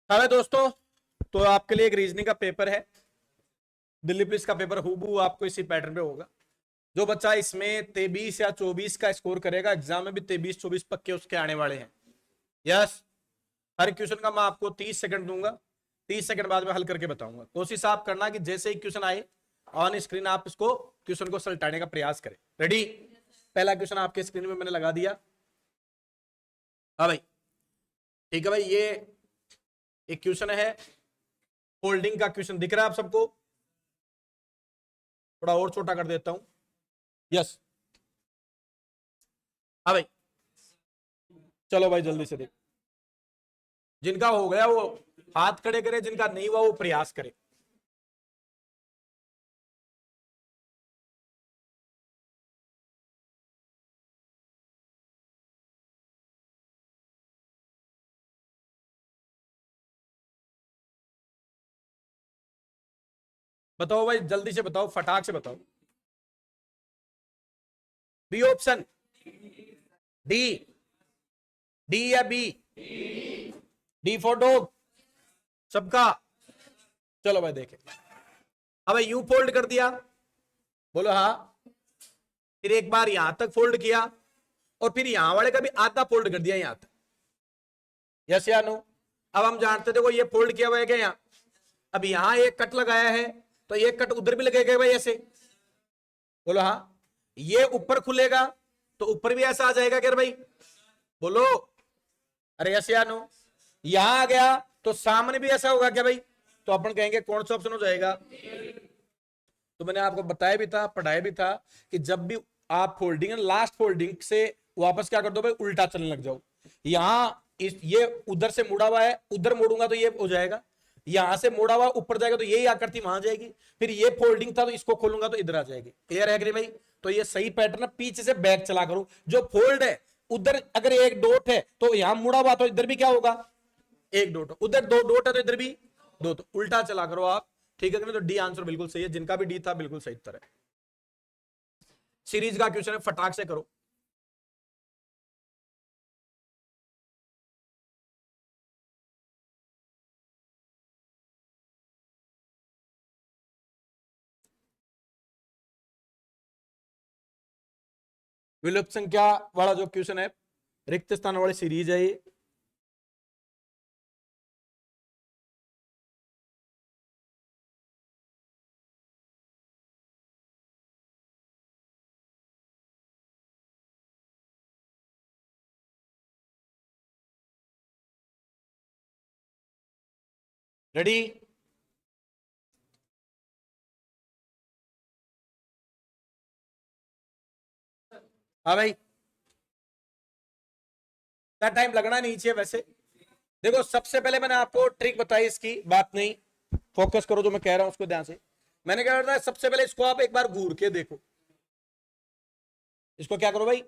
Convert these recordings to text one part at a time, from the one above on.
Hello दोस्तों, तो आपके लिए एक रीजनिंग का पेपर है। दिल्ली पुलिस का पेपर हूबहू आपको इसी पैटर्न पे होगा। जो बच्चा इसमें 23 या 24 का स्कोर करेगा, एग्जाम में भी 23-24 पक्के उसके आने वाले हैं। यस, हर क्वेश्चन का मैं आपको 30 सेकंड दूंगा। 30 सेकंड बाद में हल करके बताऊंगा। कोशिश आप करना कि जैसे ही क्वेश्चन आए ऑन स्क्रीन आप इसको क्वेश्चन को सलटाने का प्रयास करें। रेडी? पहला क्वेश्चन आपके स्क्रीन में मैंने लगा दिया। हाँ भाई, ठीक है भाई। ये एक क्वेश्चन है, होल्डिंग का क्वेश्चन दिख रहा है आप सबको? थोड़ा और छोटा कर देता हूं। यस, हाँ भाई, चलो भाई जल्दी से देख। जिनका हो गया वो हाथ खड़े करे, जिनका नहीं हुआ वो प्रयास करे। बताओ भाई, जल्दी से बताओ, फटाक से बताओ। बी ऑप्शन, डी, डी या बी? डी फॉर डॉग सबका। चलो भाई देखें। अब यू फोल्ड कर दिया, बोलो हाँ। फिर एक बार यहां तक फोल्ड किया और फिर यहां वाले का भी आधा फोल्ड कर दिया यहां तक। यस या नो? अब हम जानते थे वो ये फोल्ड किया हुआ है क्या यहां? अब यहां एक कट लगाया है तो एक कट उधर भी लगेगा भाई ऐसे। बोलो हाँ। ये ऊपर खुलेगा तो ऊपर भी ऐसा आ जाएगा क्या भाई? बोलो अरे यस या नो? यहां आ गया तो सामने भी ऐसा होगा क्या भाई? तो अपन कहेंगे कौन सा ऑप्शन हो जाएगा? तो मैंने आपको बताया भी था, पढ़ाया भी था कि जब भी आप फोल्डिंग लास्ट फोल्डिंग से वापस क्या कर दो भाई, उल्टा चलने लग जाओ। यहां ये उधर से मुड़ा हुआ है, उधर मोड़ूंगा तो ये हो जाएगा। यहां से मोड़ा हुआ ऊपर जाएगा तो यही आकृति वहां जाएगी। फिर ये फोल्डिंग था तो इसको खोलूंगा तो इधर आ जाएगी। क्लियर है कि भाई? तो ये सही पैटर्न है, पीछे से बैक चला करो। जो फोल्ड है उधर अगर एक डॉट है तो यहां मुड़ा हुआ तो इधर भी क्या होगा? एक डॉट। उधर दो डॉट है तो इधर भी दो। तो उल्टा चला करो आप। ठीक है कि नहीं? तो डी आंसर बिल्कुल सही है। जिनका भी डी था बिल्कुल सही उत्तर है। सीरीज का क्वेश्चन है, फटाक से करो। विलुप्त संख्या वाला जो क्वेश्चन है, रिक्त स्थान वाली सीरीज है ये। रेडी? हाँ भाई, क्या टाइम लगना नहीं चाहिए वैसे। देखो सबसे पहले मैंने आपको ट्रिक बताई, इसकी बात नहीं, फोकस करो जो मैं कह रहा हूं उसको ध्यान से। मैंने क्या करता है, सबसे पहले इसको आप एक बार घूर के देखो। इसको क्या करो भाई?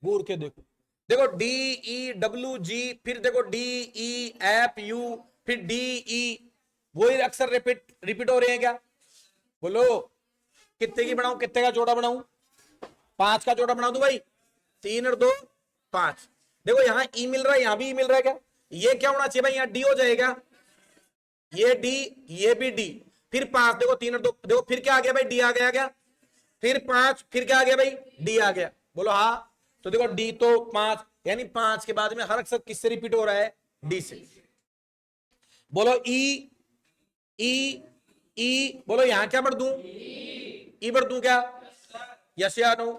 घूर के देखो। देखो डी ई डब्ल्यू जी, फिर देखो डी ई एफ यू, फिर डी ई, वही अक्सर रिपीट रिपीट हो रहे हैं क्या? बोलो कितने की बनाऊं, कितने का जोड़ा बनाऊं? 5 का जोड़ा बना दू भाई। 3 और 2 5। देखो यहां ई मिल रहा है, यहां भी ई मिल रहा है क्या? ये क्या होना चाहिए भाई? यहां डी हो जाएगा। ये डी, ये भी डी। फिर 5, देखो 3 और 2, देखो फिर क्या आ गया भाई? डी आ गया क्या? फिर 5, फिर क्या आ गया भाई? डी आ गया। बोलो हाँ। तो देखो डी तो 5, यानी 5 के बाद में हर अक्षर किससे रिपीट हो रहा है? डी से। बोलो ई, ई, ई, बोलो यहां क्या बढ़ दूं? ई बढ़ दूं क्या? यस या नो?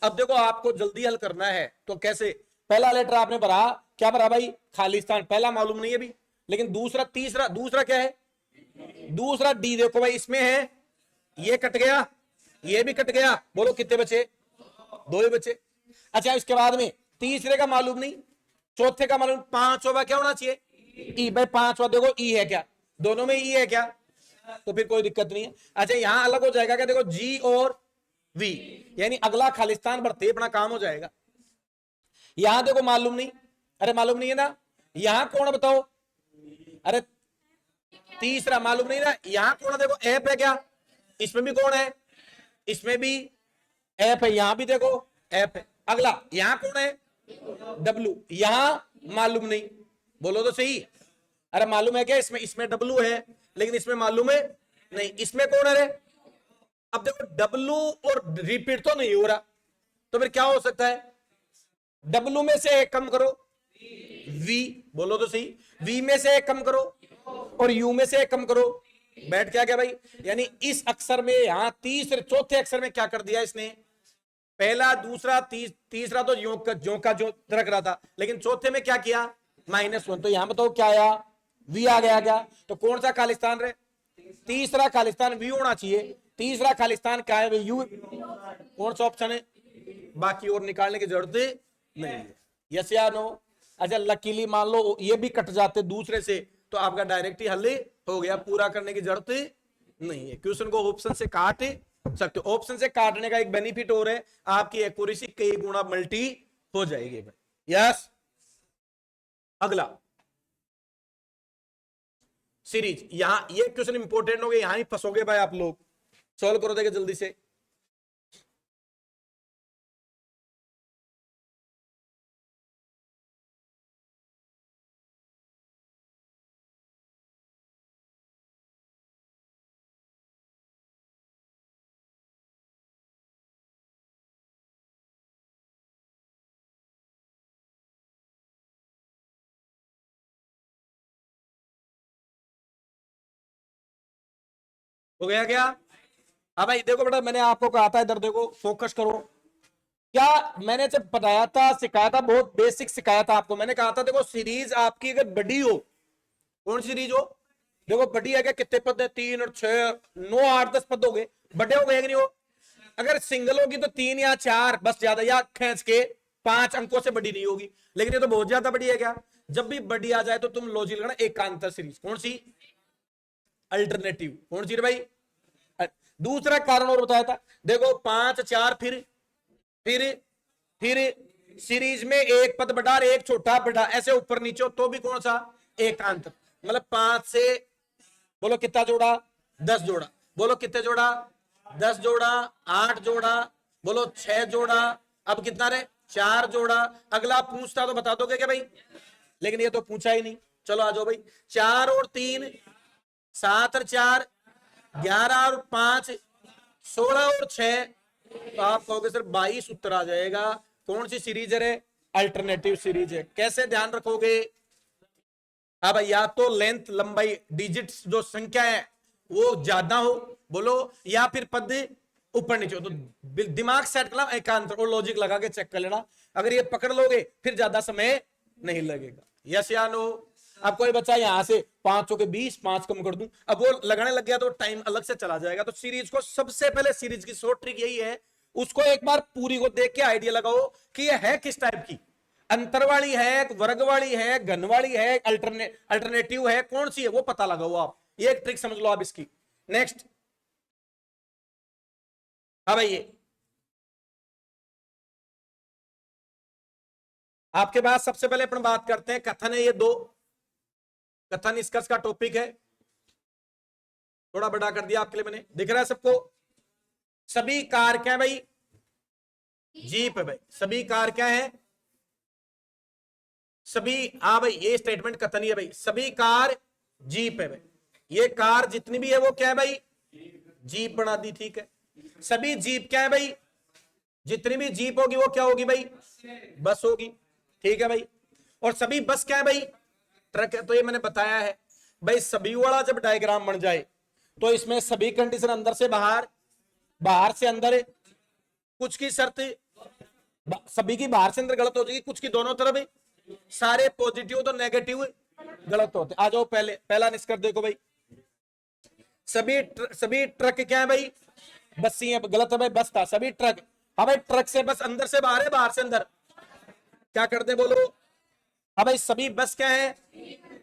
अब देखो आपको जल्दी हल करना है तो कैसे? पहला लेटर आपने भरा, क्या भरा भाई? खाली स्थान। पहला मालूम नहीं है अभी, लेकिन दूसरा, तीसरा, दूसरा क्या है? दूसरा डी। देखो भाई इसमें है, ये कट गया, ये भी कट गया। बोलो कितने बचे? 2 ही बचे। अच्छा इसके बाद में तीसरे का मालूम नहीं, चौथे का मालूम, पांचवा क्या होना चाहिए? ई। भाई पांचवा देखो ई है क्या? दोनों में ई है क्या? तो फिर कोई दिक्कत नहीं है। अच्छा यहां अलग हो जाएगा क्या? देखो जी और वी, यानी अगला खालिस्तान भरते अपना काम हो जाएगा। यहां देखो मालूम नहीं, अरे मालूम नहीं है ना? यहां कौन बताओ? अरे तीसरा मालूम नहीं ना? यहां कौन है? देखो एफ है क्या? इसमें भी कौन है? इसमें भी एफ है। यहां भी देखो एफ है। अगला यहां कौन है? डब्ल्यू। यहां मालूम नहीं। बोलो तो सही। अरे मालूम है क्या, इसमें इसमें डब्लू है लेकिन इसमें मालूम है नहीं, इसमें कौन है रे? अब देखो डब्लू और रिपीट तो नहीं हो रहा, तो फिर क्या हो सकता है? डब्लू में से एक कम करो, वी, बोलो तो सही, वी में से एक कम करो और यू में से एक कम करो, बैठ क्या गया भाई? यानी इस अक्षर में यहां तीसरे चौथे अक्षर में क्या कर दिया इसने? पहला दूसरा तीसरा तो जो का जो रख रहा था, लेकिन चौथे में क्या किया? -1। तो यहां बताओ क्या आया? वी आ गया क्या? तो कौन सा खालिस्तान रे? तीसरा खालिस्तान वी होना चाहिए। तीसरा खालिस्तान क्या है? यू। कौन सा ऑप्शन है? बाकी और निकालने की जरूरत नहीं है। यस या नो? अच्छा लकीली मान लो ये भी कट जाते दूसरे से, तो आपका डायरेक्ट ही हल हो गया, पूरा करने की जरूरत नहीं है। क्वेश्चन को ऑप्शन से काट सकते हो। ऑप्शन से काटने का एक बेनिफिट और है, आपकी एक्यूरेसी कई गुना मल्टी हो जाएगी भाई। यस, अगला सीरीज। यहां ये क्वेश्चन इंपॉर्टेंट हो गए, यहां ही फंसोगे भाई आप लोग। सॉल्व करो देगा जल्दी से। हो गया क्या? हाँ भाई देखो बेटा, मैंने आपको कहा था, इधर देखो, फोकस करो। क्या मैंने जब बताया था, सिखाया था, बहुत बेसिक सिखाया था आपको। मैंने कहा था देखो, सीरीज आपकी अगर बड़ी हो, कौन सीरीज हो? देखो बड़ी है क्या? कितने पद है? 3 और 6, 9, 8, 10 पद हो गए, बड़े हो गए कि नहीं हो? अगर सिंगल होगी तो 3 या 4 बस, ज्यादा या खींच के 5 अंकों से बड़ी नहीं होगी। लेकिन ये तो बहुत ज्यादा बड़ी है क्या? जब भी बड़ी आ जाए तो तुम लॉजिक लगाना, एकांतर सीरीज। कौन सी? अल्टरनेटिव। कौन सी रे भाई? दूसरा कारण और बताया था, देखो 5 4, फिर सीरीज में एक पद बड़ा और एक छोटा बड़ा, ऐसे ऊपर नीचे हो तो भी कौन सा? एकांतर। मतलब 5 से बोलो कितना जोड़ा? 10 जोड़ा। बोलो कितने जोड़ा? 10 जोड़ा। 8 जोड़ा। बोलो 6 जोड़ा। अब कितना रे? 4 जोड़ा। अगला पूछता तो बता दोगे क्या भाई? लेकिन ये तो पूछा ही नहीं। चलो आ जाओ भाई। 4 और 3 7 और 4 11 और 5 16 और 6, तो आप कहोगे सर 22 उत्तर आ जाएगा। कौन सी सीरीज है? अल्टरनेटिव सीरीज है। कैसे ध्यान रखोगे? अब या तो लेंथ लंबाई डिजिट्स जो संख्या है वो ज्यादा हो, बोलो, या फिर पद ऊपर नीचे हो। तो दिमाग सेट करना, एकांतर और लॉजिक लगा के चेक कर लेना। अगर ये पकड़ लोगे फिर ज्यादा समय नहीं लगेगा। यस या नो? अब कोई बच्चा यहां से 5 के 20 5 कम कर दूं, अब वो लगाने लग गया तो टाइम अलग से चला जाएगा। तो सीरीज को सबसे पहले, सीरीज की शॉर्ट ट्रिक यही है, उसको एक बार पूरी को देख के आइडिया लगाओ कि ये है किस टाइप की। अंतर वाली है, वर्ग वाली है, घन वाली है, अल्टरनेटिव है, कौन सी है वो पता लगाओ आप। ये एक ट्रिक समझ लो आप इसकी। नेक्स्ट। हाँ भाई, ये आपके पास सबसे पहले अपन बात करते हैं, कथन है ये दो। कथन निष्कर्ष का टॉपिक है, थोड़ा बड़ा कर दिया आपके लिए मैंने, दिख रहा है सबको? सभी कार क्या है भाई? जीप है भाई। सभी कार क्या है? सभी, हाँ भाई ये स्टेटमेंट कथन ही है भाई। सभी कार जीप है भाई। ये कार जितनी भी है वो क्या है भाई? जीप बना दी, ठीक है। सभी जीप क्या है भाई? जितनी भी जीप होगी वो क्या होगी भाई? बस होगी, ठीक है भाई। और सभी बस क्या है भाई? ट्रक है। तो ये मैंने बताया है भाई, सभी वाला जब डायग्राम बन जाए तो इसमें सभी कंडीशन अंदर से बाहर, बाहर से अंदर, कुछ की शर्त सभी की बाहर से अंदर गलत हो जाएगी, कुछ की दोनों तरफ है। सारे पॉजिटिव तो नेगेटिव गलत होते। आ जाओ, पहला निष्कर्ष देखो भाई। सभी ट्रक क्या है भाई? बस ही है, गलत है भाई, बस था। सभी ट्रक, हाँ भाई ट्रक से बस अंदर से बाहर है, बाहर से अंदर। क्या करते बोलो? हाँ भाई सभी बस क्या है?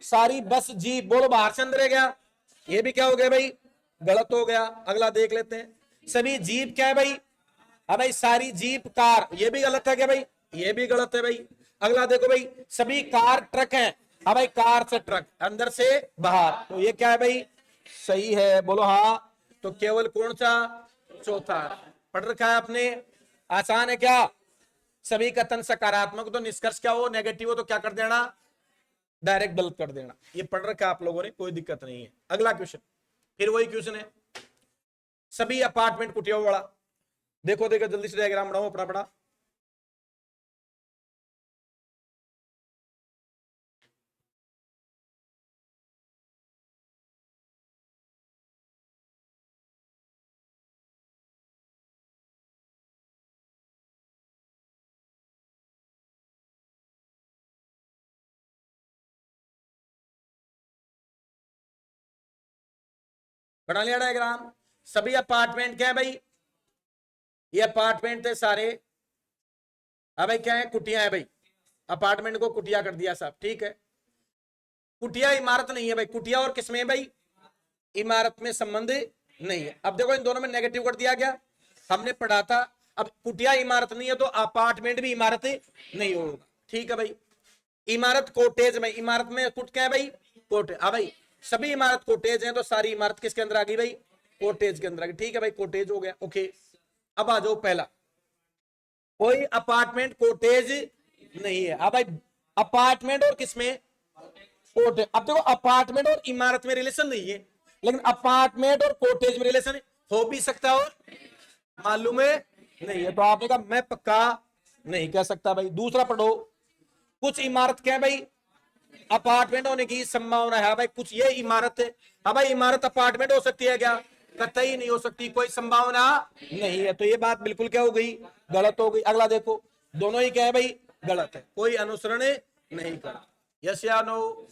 सारी बस जीप, बोलो बाहर से अंदर है क्या? ये भी क्या हो गया भाई? गलत हो गया। अगला देख लेते हैं। सभी जीप क्या है भाई? हाँ भाई सारी जीप कार, ये भी गलत है क्या भाई? ये भी गलत है भाई। अगला देखो भाई, सभी कार ट्रक हैं। हाँ भाई कार से ट्रक, अंदर से बाहर, तो ये क्या है भाई? सही है, बोलो हाँ। तो केवल कौन सा? चौथा। पढ़ रखा है आपने, आसान है क्या? सभी कथन सकारात्मक तो निष्कर्ष क्या हो? नेगेटिव हो तो क्या कर देना? डायरेक्ट गलत कर देना। ये पढ़ रखा है आप लोगों ने, कोई दिक्कत नहीं है। अगला क्वेश्चन, फिर वही क्वेश्चन है, सभी अपार्टमेंट कुटियाओं वाला। देखो देखो जल्दी से डायग्राम बनाओ अपना अपना। बना लिया डायग्राम। सभी अपार्टमेंट क्या है भाई, ये अपार्टमेंट थे सारे। अब भाई क्या है, कुटिया है भाई, अपार्टमेंट को कुटिया कर दिया सब, ठीक है। कुटिया इमारत नहीं है भाई, कुटिया और किसमें भाई, इमारत में संबंध नहीं है। अब देखो इन दोनों में नेगेटिव कर दिया गया, हमने पढ़ा था। अब कुटिया इमारत नहीं है तो अपार्टमेंट भी इमारत नहीं होगा, ठीक है भाई। इमारत कोटेज में, इमारत में कुट क्या है भाई, कोटेज। अब भाई सभी इमारत कोटेज हैं तो सारी इमारत किसके अंदर आ गई भाई, कोटेज के अंदर आ गई, ठीक है भाई, कोटेज हो गया, ओके। अब आ जाओ पहला, कोई अपार्टमेंट कोटेज नहीं है। अब भाई अपार्टमेंट और किसमें, कोटेज। अब देखो अपार्टमेंट और इमारत में रिलेशन नहीं है, लेकिन अपार्टमेंट और कोटेज में रिलेशन हो भी सकता है और मालूम है नहीं है। तो आपने कहा मैं पक्का नहीं कह सकता भाई। दूसरा पढ़ो, कुछ इमारत क्या है भाई, अपार्टमेंट होने की संभावना है भाई, कुछ ये इमारत है। हाँ भाई इमारत अपार्टमेंट हो सकती है क्या, कतई नहीं हो सकती, कोई संभावना नहीं है। तो ये बात बिल्कुल क्या हो गई, गलत हो गई। अगला देखो, दोनों ही क्या है भाई, गलत है, कोई अनुसरण नहीं कर। यस या नो।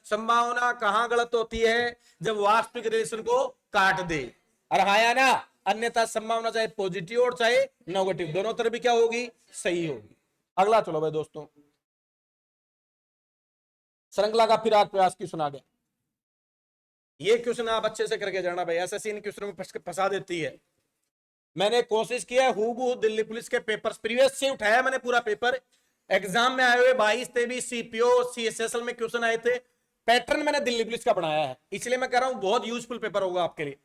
संभावना कहां गलत होती है, जब वास्तविक रिलेशन को काट दे, और हाँ या ना। अन्यथा संभावना चाहे पॉजिटिव और चाहे नेगेटिव, दोनों तरफ भी क्या होगी, सही होगी। अगला चलो भाई दोस्तों, श्रृंखला का फिर आज प्रयास क्यों सुना गया। ये क्वेश्चन आप अच्छे से करके जाना भाई, एसएससी इन क्वेश्चन में फंसा देती है। मैंने कोशिश किया हूबहू दिल्ली पुलिस के पेपर्स प्रीवियस से उठाया मैंने पूरा पेपर। एग्जाम में आए हुए 22-23 सीपीओ सीएसएसएल में क्वेश्चन आए थे, पैटर्न मैंने दिल्ली पुलिस का बनाया है, इसलिए मैं कह रहा हूं बहुत यूजफुल पेपर होगा आपके लिए।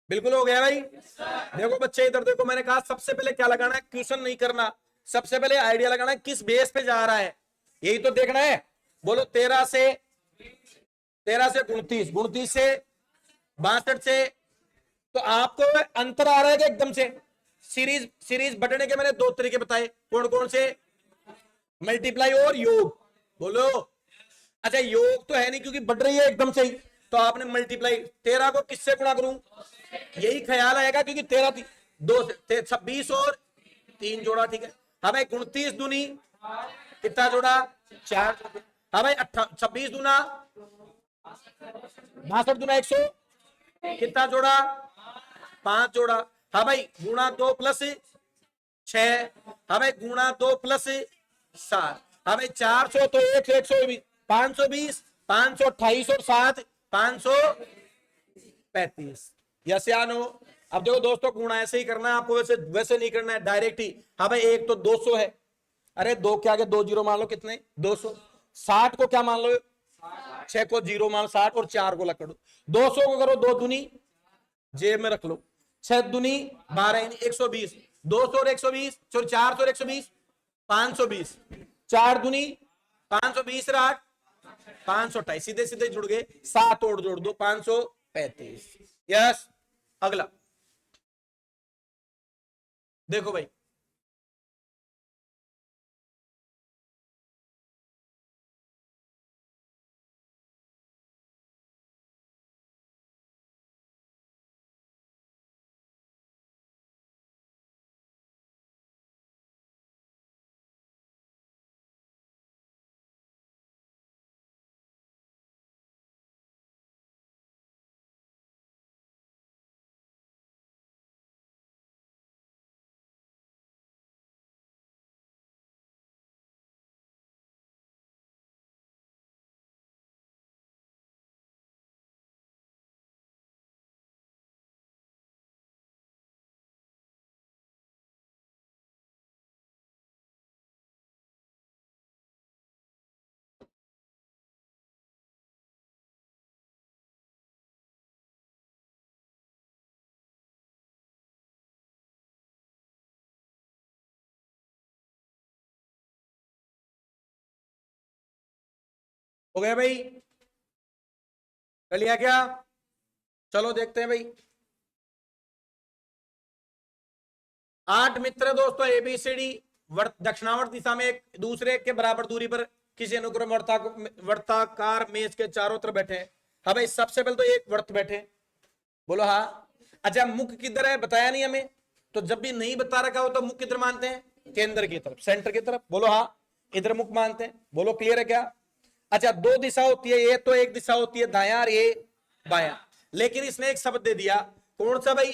बिल्कुल हो गया भाई। देखो बच्चे इधर देखो, मैंने कहा सबसे पहले क्या लगाना है, क्वेश्चन नहीं करना, सबसे पहले आइडिया लगाना है किस बेस पे जा रहा है, यही तो देखना है। बोलो 13 से 29 से 62 से, तो आपको अंतर आ रहा है कि एकदम से। सीरीज सीरीज बढ़ने के मैंने दो तरीके बताए, कौन कौन से, मल्टीप्लाई और योग। बोलो, अच्छा योग तो है नहीं क्योंकि बढ़ रही है एकदम से ही, तो आपने मल्टीप्लाई, 13 को किससे गुणा करूं, यही ख्याल आएगा क्योंकि 13 दो 26 और 3 जोड़ा, ठीक है। हाँ भाई 29 दूनी कितना जोड़ा, 4। हाँ भाई 26 दूना 62 दूना 100, कितना जोड़ा, 5 जोड़ा। हाँ भाई गुणा 2 प्लस 6, हाँ भाई गुणा 2 प्लस 7, हाँ भाई 400 तो 120, 520, 528 और 7 535। यस या नो। अब देखो दोस्तों गुणा ऐसे ही करना है आपको, वैसे वैसे नहीं करना है डायरेक्ट ही। हाँ भाई एक तो 200 है, अरे दो के आगे 2 जीरो मान लो, कितने 200। 60 को क्या मान लो, 6 को जीरो मान लो, 60 और 4 को लग दो, 200 को करो 2 दूनी जेब में रख लो, 6 दूनी 12, 120, 200 और 120, 400 और 120, 520, 4 दूनी 520 8, 528, सीधे सीधे जुड़ गए, 7 और जोड़ दो 535। यस। अगला देखो भाई, हो गया भाई, कर लिया क्या? चलो देखते हैं भाई। 8 मित्र दोस्तों एबीसीडी दक्षिणावर्त दिशा में एक दूसरे के बराबर दूरी पर किसी अनुक्रम वर्ताकार मेज के चारों तरफ बैठे हैं। हाँ भाई, सबसे पहले तो एक वर्त बैठे, बोलो हाँ। अच्छा, मुख किधर है बताया नहीं हमें, तो जब भी नहीं बता रखा हो तो मुख किधर मानते हैं? केंद्र की तरफ, सेंटर की तरफ, बोलो हाँ। इधर मुख मानते हैं, बोलो क्लियर है क्या? अच्छा, 2 दिशा होती है, ये तो एक दिशा होती है दायां और ये बायां, लेकिन इसने एक शब्द दे दिया, कौन सा भाई?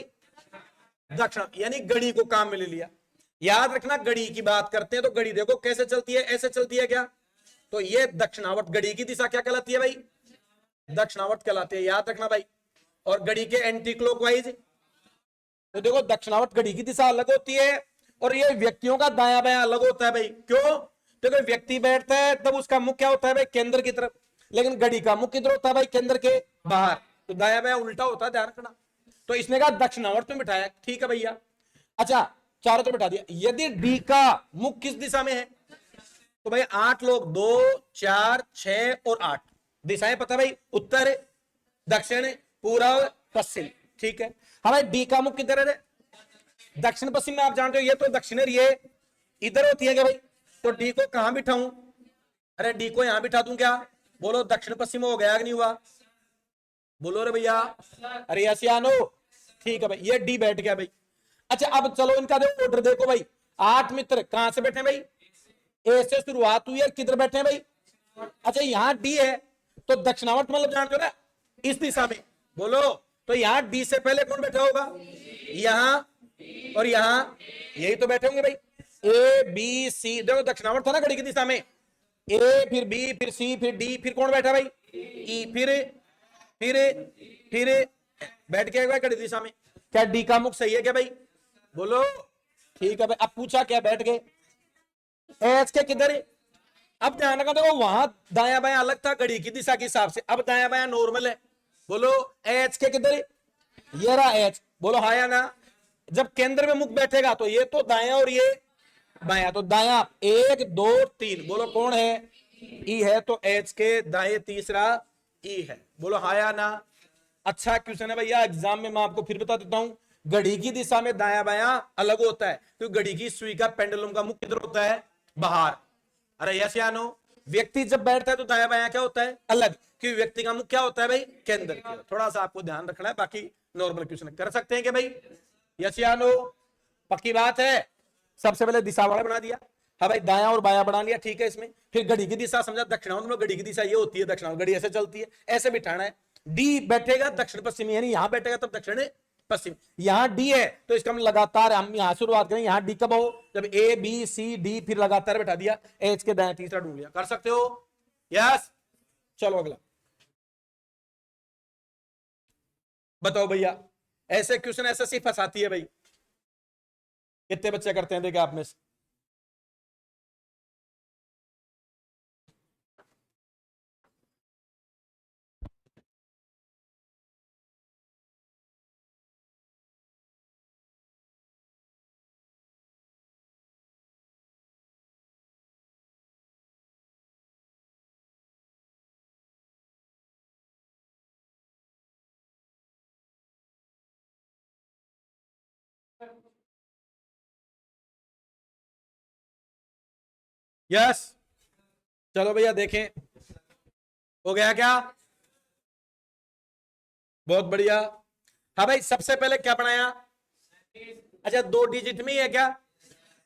दक्षिण, यानी घड़ी को काम में ले लिया। याद रखना, घड़ी की बात करते हैं तो घड़ी देखो कैसे चलती है, ऐसे चलती है क्या? तो ये दक्षिणावर्त, घड़ी की दिशा क्या कहलाती है भाई? दक्षिणावर्त कहलाती है, याद रखना भाई। और घड़ी के एंटी क्लॉकवाइज, तो देखो दक्षिणावर्त घड़ी की दिशा अलग होती है और ये व्यक्तियों का दाया बायां अलग होता है भाई। क्यों? देखो व्यक्ति बैठता है तब उसका मुख क्या होता है भाई? केंद्र की तरफ, लेकिन घड़ी का मुख किधर होता है भाई? केंद्र के बाहर, तो दाया बायां उल्टा होता है, ध्यान रखना। तो इसने कहा दक्षिणावर्त में बिठाया, ठीक है भैया। अच्छा, चारों तरफ बिठा दिया। यदि डी का मुख किस दिशा में है? तो भाई 8 लोग, 2 4 6 और 8 दिशाएं पता भाई, उत्तर दक्षिण पूर्व पश्चिम, ठीक है। हमारे डी का मुख किधर है? दक्षिण पश्चिम में, आप जानते हो ये तो दक्षिण है, ये इधर होती है क्या भाई? तो डी को कहां बिठाऊं? अरे डी को यहां बिठा दूं क्या? बोलो दक्षिण पश्चिम हो गया कि नहीं हुआ? बोलो रे भैया, अरे आसियानो, ठीक है भाई, ये डी बैठ गया भाई। अच्छा, अब चलो इनका देखो ऑर्डर देखो भाई। 8 मित्र कहां से बैठे भाई? ए से शुरुआत हुई है, किधर बैठे हैं भाई? अच्छा, यहां डी है तो दक्षिणावर्त मतलब जानते हो ना, इस दिशा में, बोलो। तो यहां डी से पहले कौन बैठा होगा? यहां और यहां, यही तो बैठे होंगे भाई। ए बी सी, देखो दक्षिणावर्त था ना घड़ी की दिशा में, ए फिर बी फिर सी फिर डी, फिर कौन बैठा भाई? ई, फिर बैठ गया भाई घड़ी दिशा में। क्या डी का मुख सही है क्या भाई? बोलो, ठीक है भाई। अब पूछा क्या, बैठ गए। एच के किधर है? अब ध्यान रखा, देखो वहां दाया बायां अलग था घड़ी की दिशा के हिसाब से, अब दाया बायां नॉर्मल है। बोलो एच के किधर है? ये रहा एच, बोलो हाँ या ना। जब केंद्र में मुख बैठेगा तो ये तो दाया और ये बाया, तो दाया 1 2 3, बोलो कौन है? ई है, तो एच के दाएं तीसरा ई है, बोलो हाँ या ना। अच्छा क्वेश्चन है भैया, एग्जाम में मैं आपको फिर बता देता हूं, घड़ी की दिशा में दाया बायां अलग होता है, क्योंकि घड़ी की सुई का पेंडुलम का मुख किधर होता है? बाहर। अरे यस या नो? व्यक्ति जब बैठता है तो दाया बायां क्या होता है? अलग, क्योंकि व्यक्ति का मुख क्या होता है भाई? केंद्र की। थोड़ा सा आपको ध्यान रखना है, बाकी नॉर्मल क्वेश्चन कर सकते हैं क्या भाई? यस या नो? पक्की बात है। सबसे पहले दिशा वाला बना दिया, हाँ भाई, दाया और बाया बना लिया, ठीक है। इसमें फिर घड़ी की दिशा समझा, दक्षिणावर्त में घड़ी की दिशा ये होती है, दक्षिणावर्त घड़ी ऐसे चलती है, ऐसे बिठाना है। डी बैठेगा दक्षिण पश्चिम, यानी यहां बैठेगा तब दक्षिण पश्चिम। यहां डी है तो इसका लगातार, हम यहां शुरुआत करें, यहां डी कब हो? जब ए बी सी डी, फिर लगातार बैठा दिया, एच के दाएं तीसरा ढूंढ लिया। कर सकते हो? यस। चलो अगला बताओ भैया। ऐसे क्वेश्चन एसएससी फंसाती है भाई, कितने बच्चे करते हैं देखे आप में से? यस। चलो भैया देखें, हो गया क्या? बहुत बढ़िया। हाँ भाई, सबसे पहले क्या बनाया? अच्छा, 2 डिजिट में ही है क्या?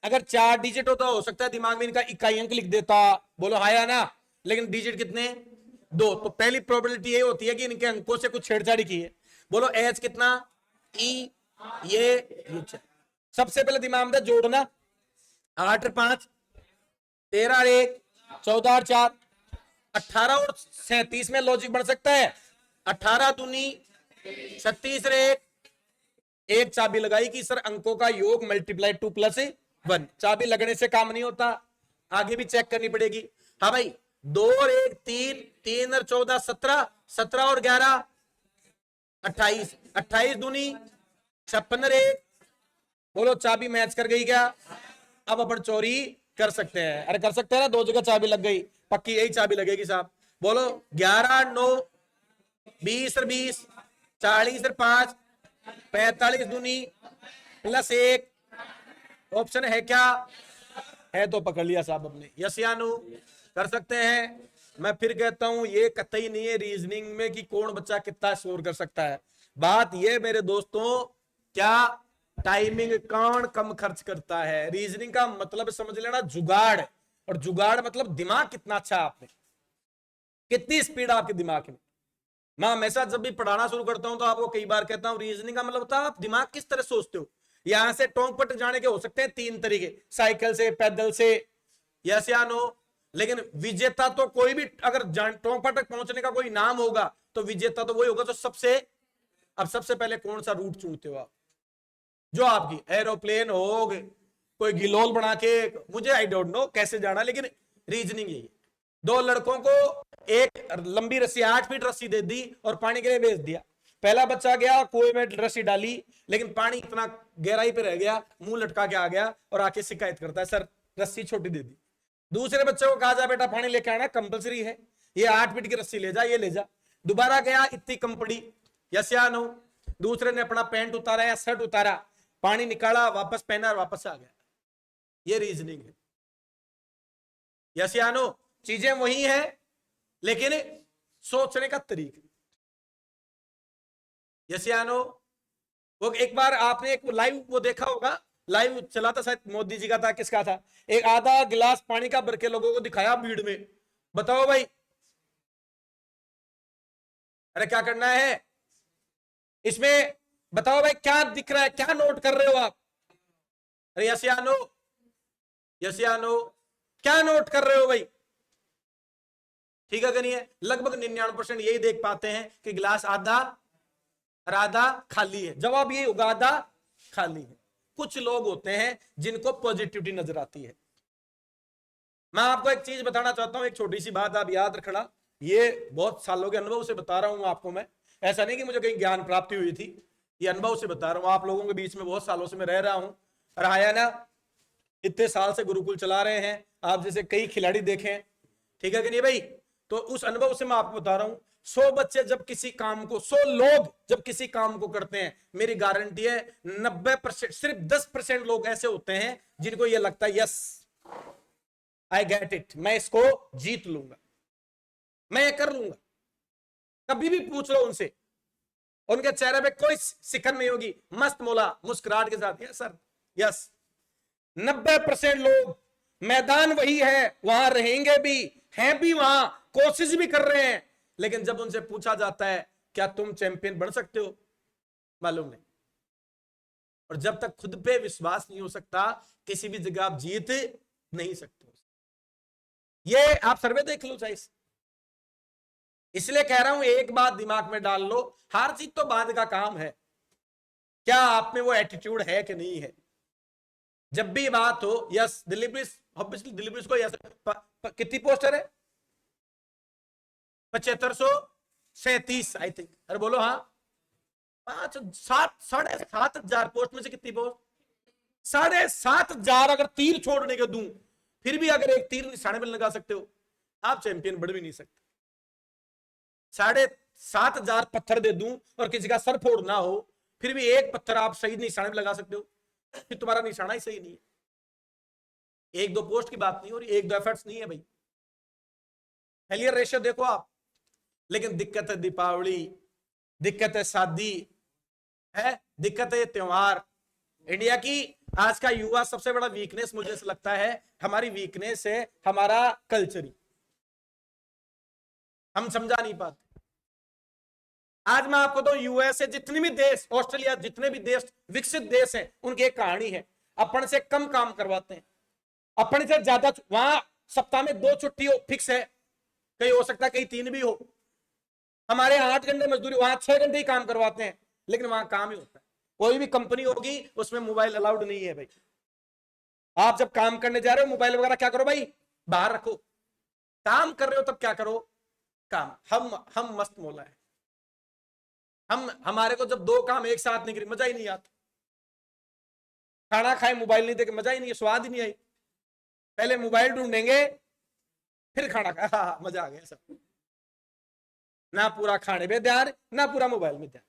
अगर 4 डिजिट होता हो सकता है दिमाग में इनका इकाई अंक लिख देता, बोलो हाँ या ना। लेकिन डिजिट कितने? 2, तो पहली प्रोबेबिलिटी ये होती है कि इनके अंकों से कुछ छेड़छाड़ी की है। बोलो एच कितना? ई, ये सबसे पहले दिमाग में जोड़ना, 8 और 5 13 और 1 14 और 4 18 और 37 में लॉजिक बन सकता है। 18 दूनी 36 और 1 चाबी लगाई कि सर अंकों का योग मल्टीप्लाई 2 + 1, चाबी लगने से काम नहीं होता, आगे भी चेक करनी पड़ेगी। हाँ भाई, 2 और 1 3, 3 और 14 17, 17 और 11 28, 28 दूनी 56 और 1, बोलो चाबी मैच कर गई क्या? अब अपन चोरी कर सकते हैं। अरे कर सकते हैं ना, 2 जगह चाबी लग गई, पक्की यही चाबी लगेगी साहब। बोलो 11 9 20 और 20 40 और 5 45 दूनी प्लस 1 ऑप्शन है क्या? है तो पकड़ लिया साहब अपने। यस या नो? कर सकते हैं। मैं फिर कहता हूं ये कतई नहीं है रीजनिंग में कि कौन बच्चा कितना स्कोर कर सकता है। बात ये मेरे दोस्तों, क्या टाइमिंग कौन कम खर्च करता है। रीजनिंग का मतलब समझ लेना जुगाड़, और जुगाड़ मतलब दिमाग कितना अच्छा आपने, कितनी स्पीड आपके दिमाग में। मैं हमेशा जब भी पढ़ाना शुरू करता हूं तो आपको कई बार कहता हूं रीजनिंग का मतलब होता है आप दिमाग किस तरह सोचते हो। यहां से टोंक पट जाने के हो सकते हैं 3 तरीके, साइकिल से, पैदल से, यस या नो। लेकिन विजेता तो कोई भी, अगर टोंक पट तक पहुंचने का कोई नाम होगा तो विजेता तो वही होगा जो सबसे, अब सबसे पहले कौन सा रूट चुनते हो आप? जो आपकी एरोप्लेन हो, कोई गिलोल बना के, मुझे आई डोंट नो कैसे जाना, लेकिन रीजनिंग यही है। 2 लड़कों को एक लंबी रस्सी 8 फीट रस्सी दे दी और पानी के लिए भेज दिया। पहला बच्चा गया कुएं में, रस्सी डाली, लेकिन पानी इतना गहराई पे रह गया, मुंह लटका के आ गया और आके शिकायत करता है सर रस्सी छोटी दे दी। दूसरे बच्चे को कहा जा बेटा पानी लेके आना कंपलसरी है, ये 8 फीट की रस्सी ले जा, ये ले जा। दोबारा गया, इतनी कम पड़ी, यस या नो? दूसरे ने अपना पैंट उतारा या शर्ट उतारा, पानी निकाला, वापस पहना और वापस आ गया। ये रीजनिंग है। यस या नो? चीजें वही है लेकिन सोचने का तरीका। यस या नो? वो एक बार आपने एक लाइव वो देखा होगा, लाइव चला था शायद मोदी जी का था, किसका था, एक आधा गिलास पानी का भर के लोगों को दिखाया भीड़ में। बताओ भाई, अरे क्या करना है इसमें? बताओ भाई क्या दिख रहा है, क्या नोट कर रहे हो आप? अरे यस या नो? यस या नो? क्या नोट कर रहे हो भाई? ठीक है कि नहीं है? लगभग 99% यही देख पाते हैं कि गिलास आधा और आधा खाली है। जवाब ये होगा आधा खाली है। कुछ लोग होते हैं जिनको पॉजिटिविटी नजर आती है। मैं आपको एक चीज बताना चाहता हूं, एक छोटी सी बात आप याद रखना, ये बहुत सालों के अनुभव से बता रहा हूं आपको मैं। ऐसा नहीं कि मुझे कहीं ज्ञान प्राप्ति हुई थी, ये अनुभव से बता रहा हूं। आप लोगों के बीच में बहुत सालों से मैं रह रहा हूं, रहा ना, इतने साल से गुरुकुल चला रहे हैं, आप जैसे कई खिलाड़ी देखे, ठीक है कि नहीं भाई? तो उस अनुभव से मैं आपको बता रहा हूं, 100 बच्चे जब किसी काम को, 100 लोग जब किसी काम को करते हैं, मेरी गारंटी है 90%, सिर्फ 10% लोग ऐसे होते हैं जिनको यह लगता है यस आई गेट इट, मैं इसको जीत लूंगा, मैं ये कर लूंगा। कभी भी पूछ लो उनसे, उनके चेहरे पे कोई सिकन नहीं होगी, मस्त मोला मुस्कुराहट के साथ यस सर यस। 90% लोग, मैदान वही है, वहां रहेंगे भी, हैं भी वहां, कोशिश भी कर रहे हैं, लेकिन जब उनसे पूछा जाता है क्या तुम चैंपियन बन सकते हो, मालूम नहीं। और जब तक खुद पे विश्वास नहीं हो सकता, किसी भी जगह आप जीत नहीं सकते। ये आप सर्वे देख लो चाहे। इसलिए कह रहा हूं एक बात दिमाग में डाल लो, हार जीत तो बाद का काम है, क्या आप में वो एटीट्यूड है कि नहीं है। जब भी बात हो yes Delhi police, obviously Delhi police को यस, कितनी पोस्टर है? 7537 आई थिंक, अरे बोलो हाँ। 7,500 पोस्ट में से कितनी पोस्ट? 7,500। अगर तीर छोड़ने के दूं, फिर भी अगर एक तीर निशाने में लगा सकते हो, आप चैंपियन बढ़ भी नहीं सकते। 7,500 पत्थर दे दूं और किसी का सर फोड़ ना हो, फिर भी एक पत्थर आप सही निशाने में लगा सकते हो, फिर तुम्हारा निशाना ही सही नहीं है। 1-2 पोस्ट की बात नहीं हो रही, 1-2 एफर्ट्स नहीं है भाई। फेलियर रेशियो देखो आप। लेकिन दिक्कत है दीपावली, दिक्कत है शादी है, दिक्कत है त्योहार। इंडिया की आज का युवा सबसे बड़ा वीकनेस मुझे ऐसा लगता है, हमारी वीकनेस है हमारा कल्चर, हम समझा नहीं पाते। आज मैं आपको तो यूएसए, जितने भी देश, ऑस्ट्रेलिया, जितने भी देश विकसित देश हैं, उनकी एक कहानी है, अपन से कम काम करवाते हैं, अपन से ज्यादा। वहां सप्ताह में 2 छुट्टी हो फिक्स है, कहीं हो सकता है कहीं 3 भी हो। हमारे यहाँ 8 घंटे मजदूरी, वहां 6 घंटे ही काम करवाते हैं, लेकिन वहां काम ही होता है। कोई भी कंपनी होगी उसमें मोबाइल अलाउड नहीं है भाई। आप जब काम करने जा रहे हो मोबाइल वगैरह क्या करो भाई, बाहर रखो। काम कर रहे हो तब क्या करो, काम। हम मस्त मौला है। हमारे को जब 2 काम एक साथ नहीं करी मजा ही नहीं आता। खाना खाए मोबाइल नहीं देखे मजा ही नहीं है, स्वाद ही नहीं आई। पहले मोबाइल ढूंढेंगे फिर खाना खाए, हाँ मजा आ गया सब। ना पूरा खाने पे ध्यान, ना पूरा मोबाइल में ध्यान।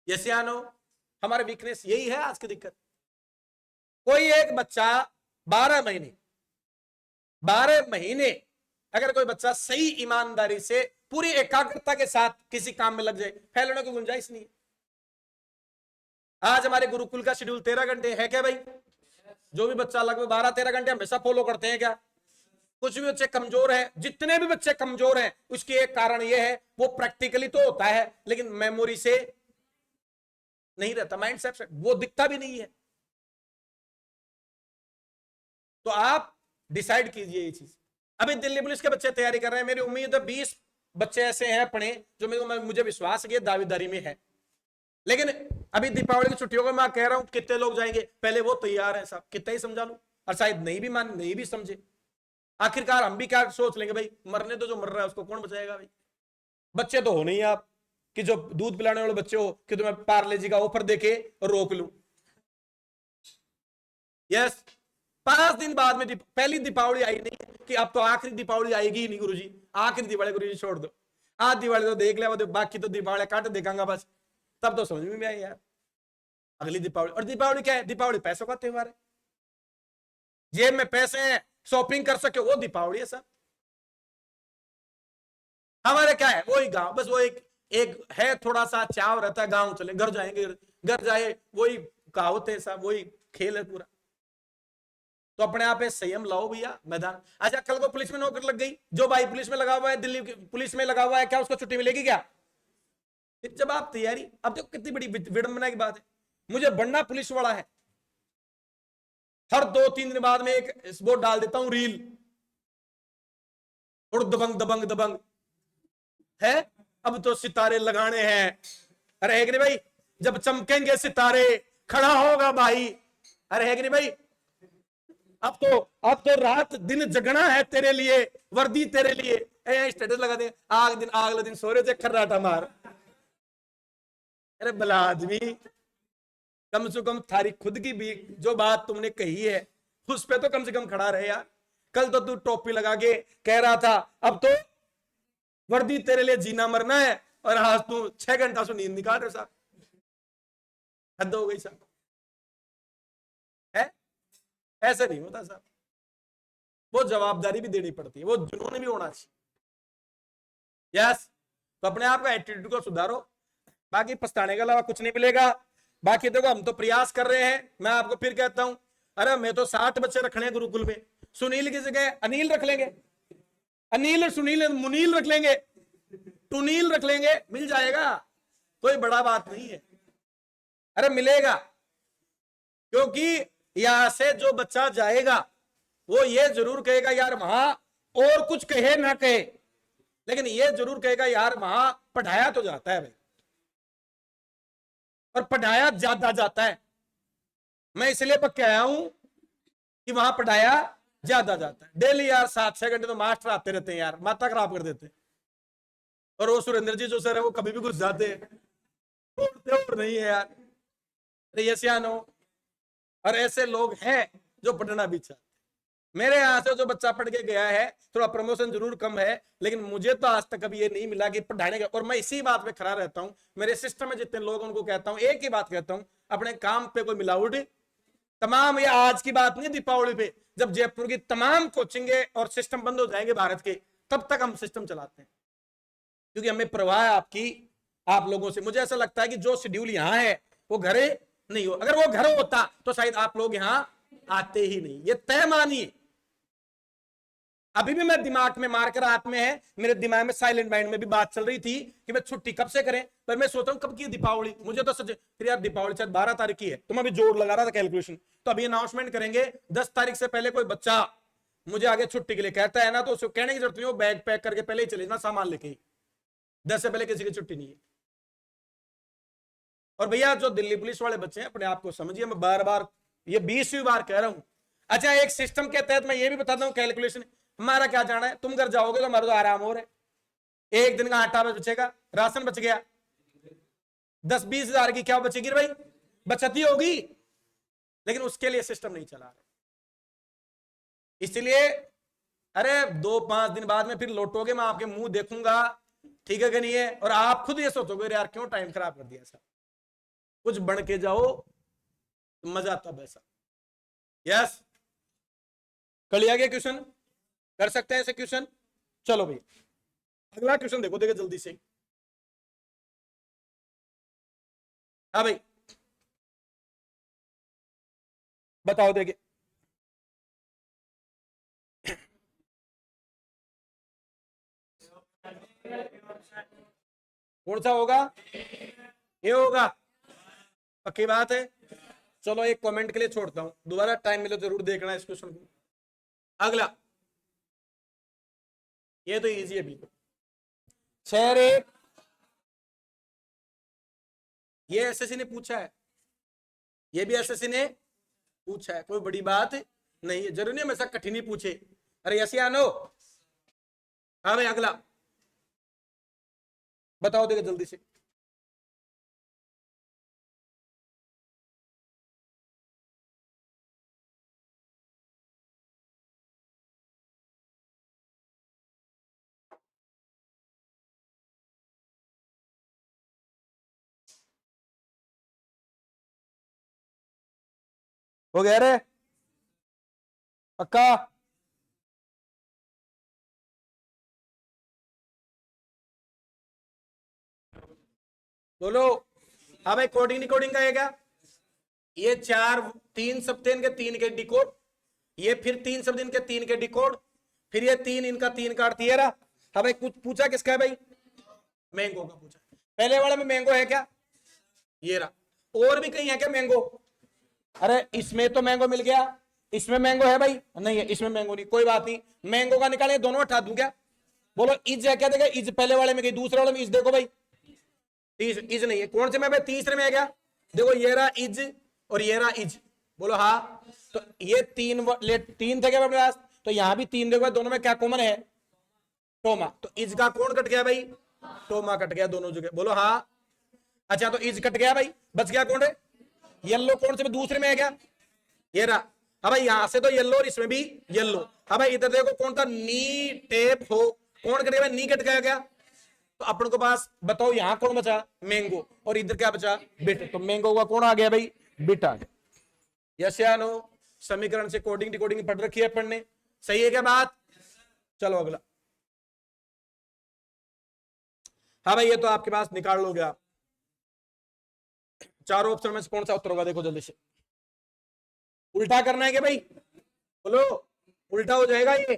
ये सियानो, हमारे वीकनेस यही है आज की दिक्कत। कोई एक बच्चा 12 महीने अगर कोई बच्चा सही ईमानदारी से पूरी एकाग्रता के साथ किसी काम में लग जाए, फेल होने की गुंजाइश नहीं है। आज हमारे गुरुकुल का शेड्यूल 13 घंटे है क्या भाई? जो भी बच्चा लगभग 12-13 घंटे हमेशा फॉलो करते हैं क्या? कुछ भी बच्चे कमजोर हैं, जितने भी बच्चे कमजोर हैं उसके एक कारण यह है वो प्रैक्टिकली तो होता है लेकिन मेमोरी से नहीं रहता, माइंड सेट वो दिखता भी नहीं है। तो आप डिसाइड कीजिए ये चीज। अभी दिल्ली पुलिस के बच्चे तैयारी कर रहे हैं, मेरी उम्मीद है 20 बच्चे ऐसे हैं पढ़े जो मुझे विश्वास है दावेदारी में है। लेकिन अभी दीपावली की छुट्टियों को मैं कह रहा हूं कितने लोग जाएंगे, पहले वो तैयार है साहब, कितना ही समझा लूं, और शायद नहीं भी मान, नहीं भी समझे। आखिरकार हम भी क्या सोच लेंगे भाई, मरने तो जो मर रहा है उसको कौन बचाएगा भाई। बच्चे तो हो नहीं आप कि जो दूध पिलाने वाले बच्चे हो कि तुम्हें पार्ले जी का ऑफर देके रोक लूं। यस, 5 दिन बाद में पहली दीपावली आई नहीं कि अब तो आखिरी दीपावली आएगी ही नहीं गुरुजी, आखिरी दिवाली गुरुजी छोड़ दो, आज दिवाली तो देख लिया, बाकी तो दिवाली काट देखांगा बस, तब तो समझ में आई यार अगली दीपावली। और दीपावली क्या है? दीपावली पैसों का त्योहार है, जेब में पैसे हैं, शॉपिंग कर सके, वो दीपावली है सर। हमारे क्या है, वही गांव, बस वो एक है थोड़ा सा चाव रहता है, गांव चले, घर जाएंगे, घर जाए, वही कहावत है साहब, वही खेल है पूरा। तो अपने आप संयम लाओ भैया मैदान। अच्छा, कल को पुलिस में नौकरी लग गई, जो भाई पुलिस में लगा हुआ है, दिल्ली पुलिस में लगा हुआ है, क्या उसको छुट्टी मिलेगी क्या? जब आप तैयारी, अब देखो कितनी बड़ी विडंबना की बात है, मुझे बनना पुलिस वाला है, हर 2-3 दिन बाद में एक वो डाल देता हूं रील, और दबंग दबंग दबंग है, अब तो सितारे लगाने हैं। अरे है कि नहीं भाई, जब चमकेंगे सितारे खड़ा होगा भाई। अरे है कि नहीं भाई, अब तो रात दिन जगना है तेरे लिए, वर्दी तेरे लिए, स्टेटस लगा दे, अगले दिन सो रहे थे खर्राटा मार। अरे भला आदमी, कम से कम थारी खुद की भी जो बात तुमने कही है उस पे तो कम से कम खड़ा रहे यार। कल तो तू टोपी लगा के कह रहा था अब तो वर्दी तेरे लिए जीना मरना है, और आज तू 6 घंटा से नींद निकाल रहे साहब, हद हो गई साहब। है ऐसा नहीं होता साहब, वो जवाबदारी भी देनी पड़ती है, वो जुनून भी होना चाहिए। यस, तो अपने आप का एटीट्यूड को सुधारो, बाकी पछताने के अलावा कुछ नहीं मिलेगा। बाकी देखो हम तो प्रयास कर रहे हैं, मैं आपको फिर कहता हूं, अरे मैं तो 60 बच्चे रखने हैं गुरुकुल में, सुनील की जगह अनिल रख लेंगे, अनिल सुनील मुनील रख लेंगे, टुनील रख लेंगे, मिल जाएगा, कोई बड़ा बात नहीं है। अरे मिलेगा, क्योंकि यहां से जो बच्चा जाएगा वो ये जरूर कहेगा यार वहां, और कुछ कहे ना कहे, लेकिन ये जरूर कहेगा यार वहां पढ़ाया तो जाता है भाई, और पढ़ाया ज्यादा जाता है। मैं इसलिए पक्के आया हूं कि वहां पढ़ाया ज्यादा जाता है। डेली यार 7-6 घंटे तो मास्टर आते रहते हैं यार, माथा खराब कर देते हैं। और वो सुरेंद्र जी जो सर है वो कभी भी घुस जाते हैं, और नहीं है यार, ये सियानो। और ऐसे लोग हैं जो पढ़ना भी चाहते। मेरे यहां से जो बच्चा पढ़ के गया है, थोड़ा प्रमोशन जरूर कम है, लेकिन मुझे तो आज तक कभी ये नहीं मिला कि पढ़ाने का। और मैं इसी बात पे खड़ा रहता हूं, मेरे सिस्टम में जितने लोग उनको कहता हूं, एक ही बात कहता हूं, अपने काम पे कोई मिलावट तमाम, ये आज की बात नहीं, दीपावली पे जब जयपुर की तमाम कोचिंगे और सिस्टम बंद हो जाएंगे भारत के, तब तक हम सिस्टम चलाते हैं, क्योंकि हमें परवाह है आपकी, आप लोगों से। मुझे ऐसा लगता है कि जो शेड्यूल यहां है वो घरे नहीं हो, अगर वो घर होता तो शायद आप लोग यहां आते ही नहीं, ये तय मानिए। अभी भी मैं दिमाग में मारकर रात में है, मेरे दिमाग में साइलेंट माइंड में भी बात चल रही थी कि मैं छुट्टी कब से करें, पर मैं सोच रहा हूं कब की दीपावली, मुझे तो सच फिर यार दीपावली शायद 12 तारीख की है, तो मैं अभी जोड़ लगा रहा था कैलकुलेशन। तो अभी अनाउंसमेंट करेंगे 10 तारीख से पहले कोई बच्चा मुझे आगे छुट्टी के लिए कहता है ना, तो उसको कहने की जरूरत नहीं, वो बैग पैक करके पहले ही चले जाना, सामान लेके ही, 10 से पहले किसी की छुट्टी नहीं है। और भैया जो दिल्ली पुलिस वाले बच्चे हैं, अपने आप को समझिए, मैं बार बार ये 20वीं बार कह रहा हूं। अच्छा, एक सिस्टम के तहत मैं ये भी बताता हूं, कैलकुलेशन हमारा क्या जाना है, तुम घर जाओगे तो हमारा तो आराम हो रहा है, 1 दिन का आटा बचेगा, राशन बच गया, 10-20 हजार की क्या बचेगी भाई, बचत ही होगी, लेकिन उसके लिए सिस्टम नहीं चला रहा। इसलिए अरे 2-5 दिन बाद में फिर लौटोगे, मैं आपके मुंह देखूंगा, ठीक है कि नहीं है, और आप खुद ये सोचोगे यार क्यों टाइम खराब कर दिया ऐसा। कुछ बन के जाओ तो मजा आता वैसा। यस, कर लिया गया क्वेश्चन, कर सकते हैं ऐसे क्वेश्चन। चलो भाई अगला क्वेश्चन देखो, देखो जल्दी से। हाँ भाई बताओ, देखे कौन सा होगा, ये होगा, पक्की बात है। चलो एक कमेंट के लिए छोड़ता हूं, दोबारा टाइम मिले जरूर देखना इस क्वेश्चन को। अगला, ये तो इजी है बिल्कुल। शहर एक, ये एसएससी ने पूछा है, ये भी एसएससी ने पूछा है, कोई बड़ी बात नहीं है, जरूरी नहीं हमेशा कठिन ही पूछे। अरे यस या नो। हाँ भाई अगला बताओ, देखो जल्दी से। हो गया रे, पक्का। बोलो। हाँ भाई कोडिंग डिकोडिंग का है क्या, ये 3 के 3 के डिकोड, ये फिर 3 के 3 के डिकोड, फिर ये 3 इनका 3 का अर्थ ये रहा। हाँ भाई कुछ पूछा किसका है भाई, मैंगो का पूछा। पहले वाले में मैंगो है क्या, ये रहा। और भी कहीं है क्या मैंगो, अरे इसमें तो मैंगो मिल गया, इसमें मैंगो है भाई, नहीं है इसमें मैंगो नहीं, कोई बात नहीं, मैंगो का निकाले दोनों हटा दूं क्या। बोलो इज है क्या, देखा इज पहले वाले में गई, दूसरे वाले में इज देखो भाई, इज नहीं है, कौन से में भाई तीसरे में है क्या, देखो ये रहा इज और ये रहा इज। बोलो हाँ, तो ये 3 थे क्या अपने पास, तो यहां भी 3 देखो, दोनों में क्या कॉमन है, टोमा, तो इज का कौन कट गया भाई, टोमा कट गया दोनों जगह, बोलो हाँ। अच्छा तो इज कट गया भाई, बच गया कौन है, येलो, कौन से में दूसरे में है क्या, ये रहा। अब भाई यहां से तो येलो और इसमें भी येलो। अब भाई इधर देखो कौन था, नी टेप हो, कौन कट गया, नी कट गया क्या, तो अपन को पास बताओ यहां कौन बचा, मैंगो, और इधर क्या बचा, बिट, तो मैंगो का कौन आ गया भाई, बिट आ गया। यस या नो, समीकरण से कोडिंग डिकोडिंग पढ़ रखी है अपन ने, सही है क्या बात। चलो अगला। हाँ भाई ये तो आपके पास निकाल लोगे आप, चारों ऑप्शन में से कौन सा उत्तर होगा, देखो जल्दी से। उल्टा करना है क्या भाई, बोलो, उल्टा हो जाएगा ये,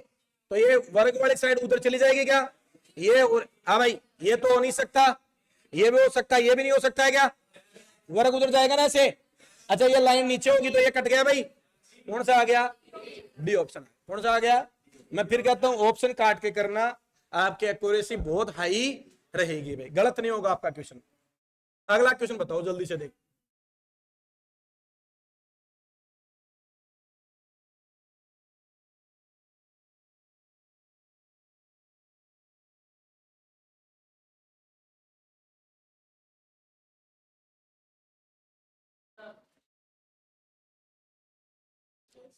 तो ये वर्ग वाली साइड उधर चली जाएगी क्या, ये हाँ भाई ये तो हो नहीं सकता, ये भी हो सकता है, ये भी नहीं हो सकता है क्या, वर्ग उधर जाएगा ना ऐसे। अच्छा ये लाइन नीचे होगी तो ये कट गया भाई, कौन सा आ गया, डी ऑप्शन, कौन सा आ गया। मैं फिर कहता हूं ऑप्शन काट के करना, आपकी एक्यूरेसी बहुत हाई रहेगी भाई, गलत नहीं होगा आपका क्वेश्चन। अगला क्वेश्चन बताओ जल्दी से देख।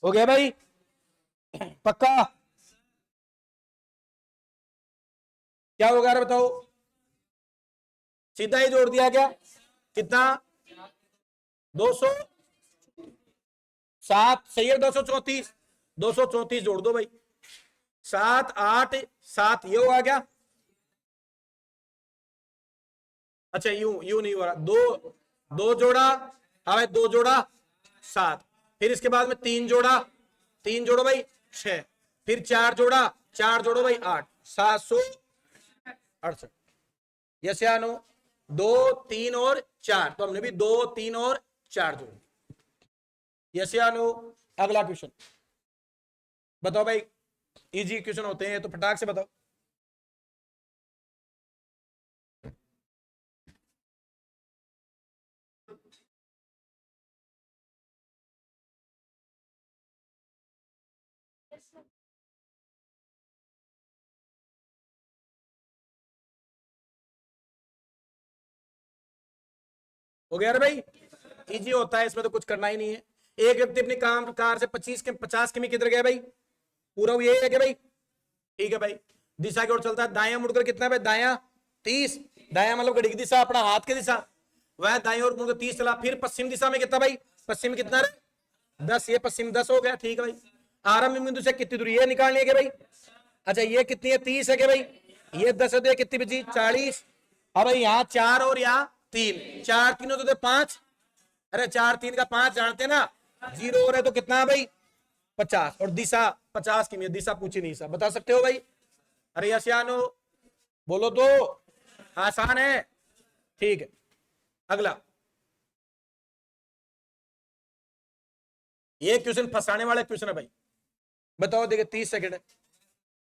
हो गया भाई, पक्का, क्या होगा बताओ, सीधा ही जोड़ दिया क्या, कितना, 207, सही है, 234, 234 जोड़ दो भाई, 7 8 7 ये हुआ क्या, अच्छा यूं नहीं हो रहा, दो, दो जोड़ा, हाँ भाई 2 जोड़ा 7, फिर इसके बाद में 3 जोड़ा, 3 जोड़ो भाई 6, फिर 4 जोड़ा, 4 जोड़ो भाई 8, 768। यस या नो, 2 3 और 4, तो हमने भी 2 3 और 4 जोड़े। यस या नो। अगला क्वेश्चन बताओ भाई, इजी क्वेश्चन होते हैं तो फटाक से बताओ। हो गया भाई, इजी होता है, इसमें तो कुछ करना ही नहीं है। एक व्यक्ति अपनी काम कार से 50 किमी किधर गया भाई, पूरा यही है क्या भाई, ठीक है भाई। दिशा की ओर चलता है, दायां मुड़कर कितना भाई, दायां 30, दायां मतलब घड़ी की दिशा, अपना हाथ की दिशा, वह दाएं ओर मुड़कर 30 चला। फिर पश्चिम दिशा में कितना भाई, पश्चिम कितना रे 10, ये पश्चिम 10 हो गया। ठीक है भाई। आरंभ बिंदु से कितनी दूरी ये निकालनी है क्या भाई, अच्छा ये कितनी है 30 है क्या भाई, ये 10 है तो ये कितनी बची 40। अब भाई यहाँ 4 और यहाँ 3, 4 3 होते 5, अरे 4 3 का 5 जानते ना, 0 और है तो कितना है भाई 50, और दिशा 50 की नहीं, दिशा पूछी नहीं सा, बता सकते हो भाई, अरे आसियानो बोलो तो, आसान है। ठीक है, अगला ये क्वेश्चन फंसाने वाला क्वेश्चन है भाई, बताओ देखिए 30 सेकंड है,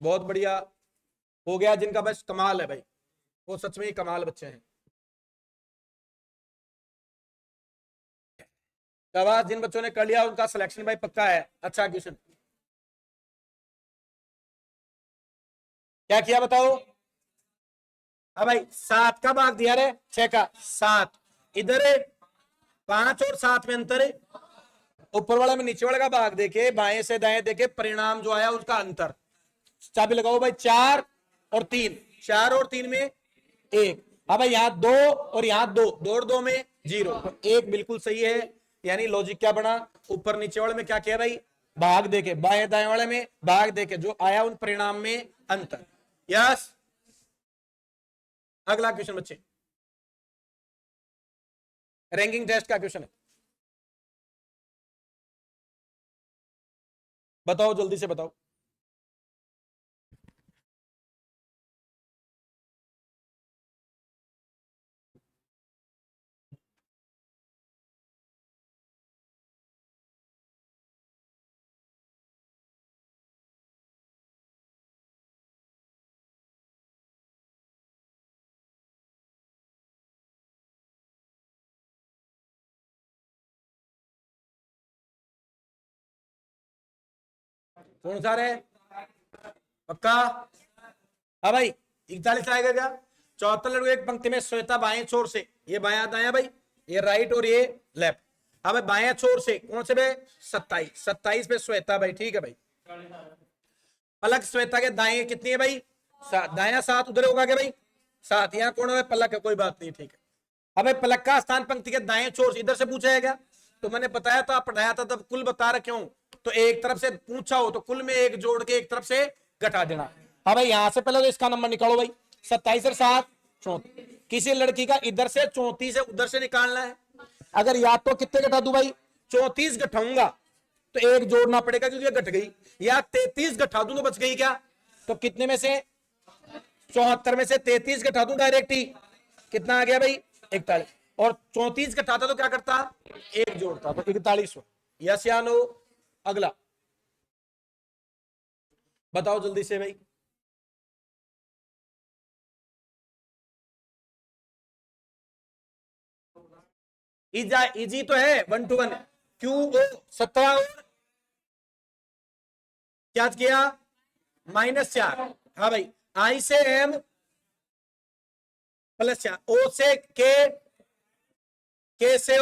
बहुत बढ़िया हो गया, जिनका बस कमाल है भाई, वो सच में ही कमाल बच्चे हैं। शाबाश, जिन बच्चों ने कर लिया उनका सिलेक्शन भाई पक्का है। अच्छा क्वेश्चन क्या किया बताओ, अब भाई 7 का भाग दिया रे 6 का, 7 इधर है, 5 और 7 में अंतर है, ऊपर वाले में नीचे वाले का भाग देके, बाएं से दाएं देके परिणाम जो आया उसका अंतर, चाबी लगाओ भाई 4 और 3, 4 और 3 में 1, अब भाई यहाँ 2 और यहाँ 2, 2 और 2 में 0, तो 1 बिल्कुल सही है। यानी लॉजिक क्या बना, ऊपर नीचे वाले में क्या किया भाई, भाग देके, बाएं दाएं वाले में भाग देके जो आया उन परिणाम में अंतर। यस, अगला क्वेश्चन बच्चे, रैंकिंग टेस्ट का क्वेश्चन है, बताओ जल्दी से बताओ। कौन सा है पक्का, हाँ भाई 41 आएगा क्या, 74 लड़के एक पंक्ति में, श्वेता बाएं छोर से, ये बायां दायां भाई, ये राइट और ये लेफ्ट, अब भाई बाएं छोर से कौन से भाई 27, 27 पे श्वेता भाई, ठीक है भाई। पलक श्वेता के दाएं कितनी है भाई, दायां 7, उधर होगा क्या भाई 7, यहाँ कौन है पलक है, कोई बात नहीं, ठीक है। अब भाई पलक का स्थान पंक्ति के दाएं छोर से, इधर से पूछा है क्या, तो मैंने बताया था, पढ़ाया था तब, कुल बता रखे हूं, तो एक तरफ से पूछा हो तो कुल में एक जोड़ के एक तरफ से घटा देना। हाँ भाई यहां से पहले तो इसका नंबर निकालो भाई, 27 और 7 34, किसी लड़की का इधर से 34 है उधर से निकालना है, अगर या तो कितने घटा दू भाई 34 घटाऊंगा तो एक जोड़ना पड़ेगा क्योंकि ये घट गई, या 33 घटा दूं तो बच गई क्या, तो कितने में से 74 में से 33 घटा दूं डायरेक्ट ही, कितना आ गया भाई 41, और 34 घटाता तो क्या करता, एक जोड़ता तो 41। यस या नो, अगला बताओ जल्दी से भाई, इजी तो है 1 to 1, क्यू ओ 17 क्या किया -4, हाँ भाई आई से एम +4, ओ से के से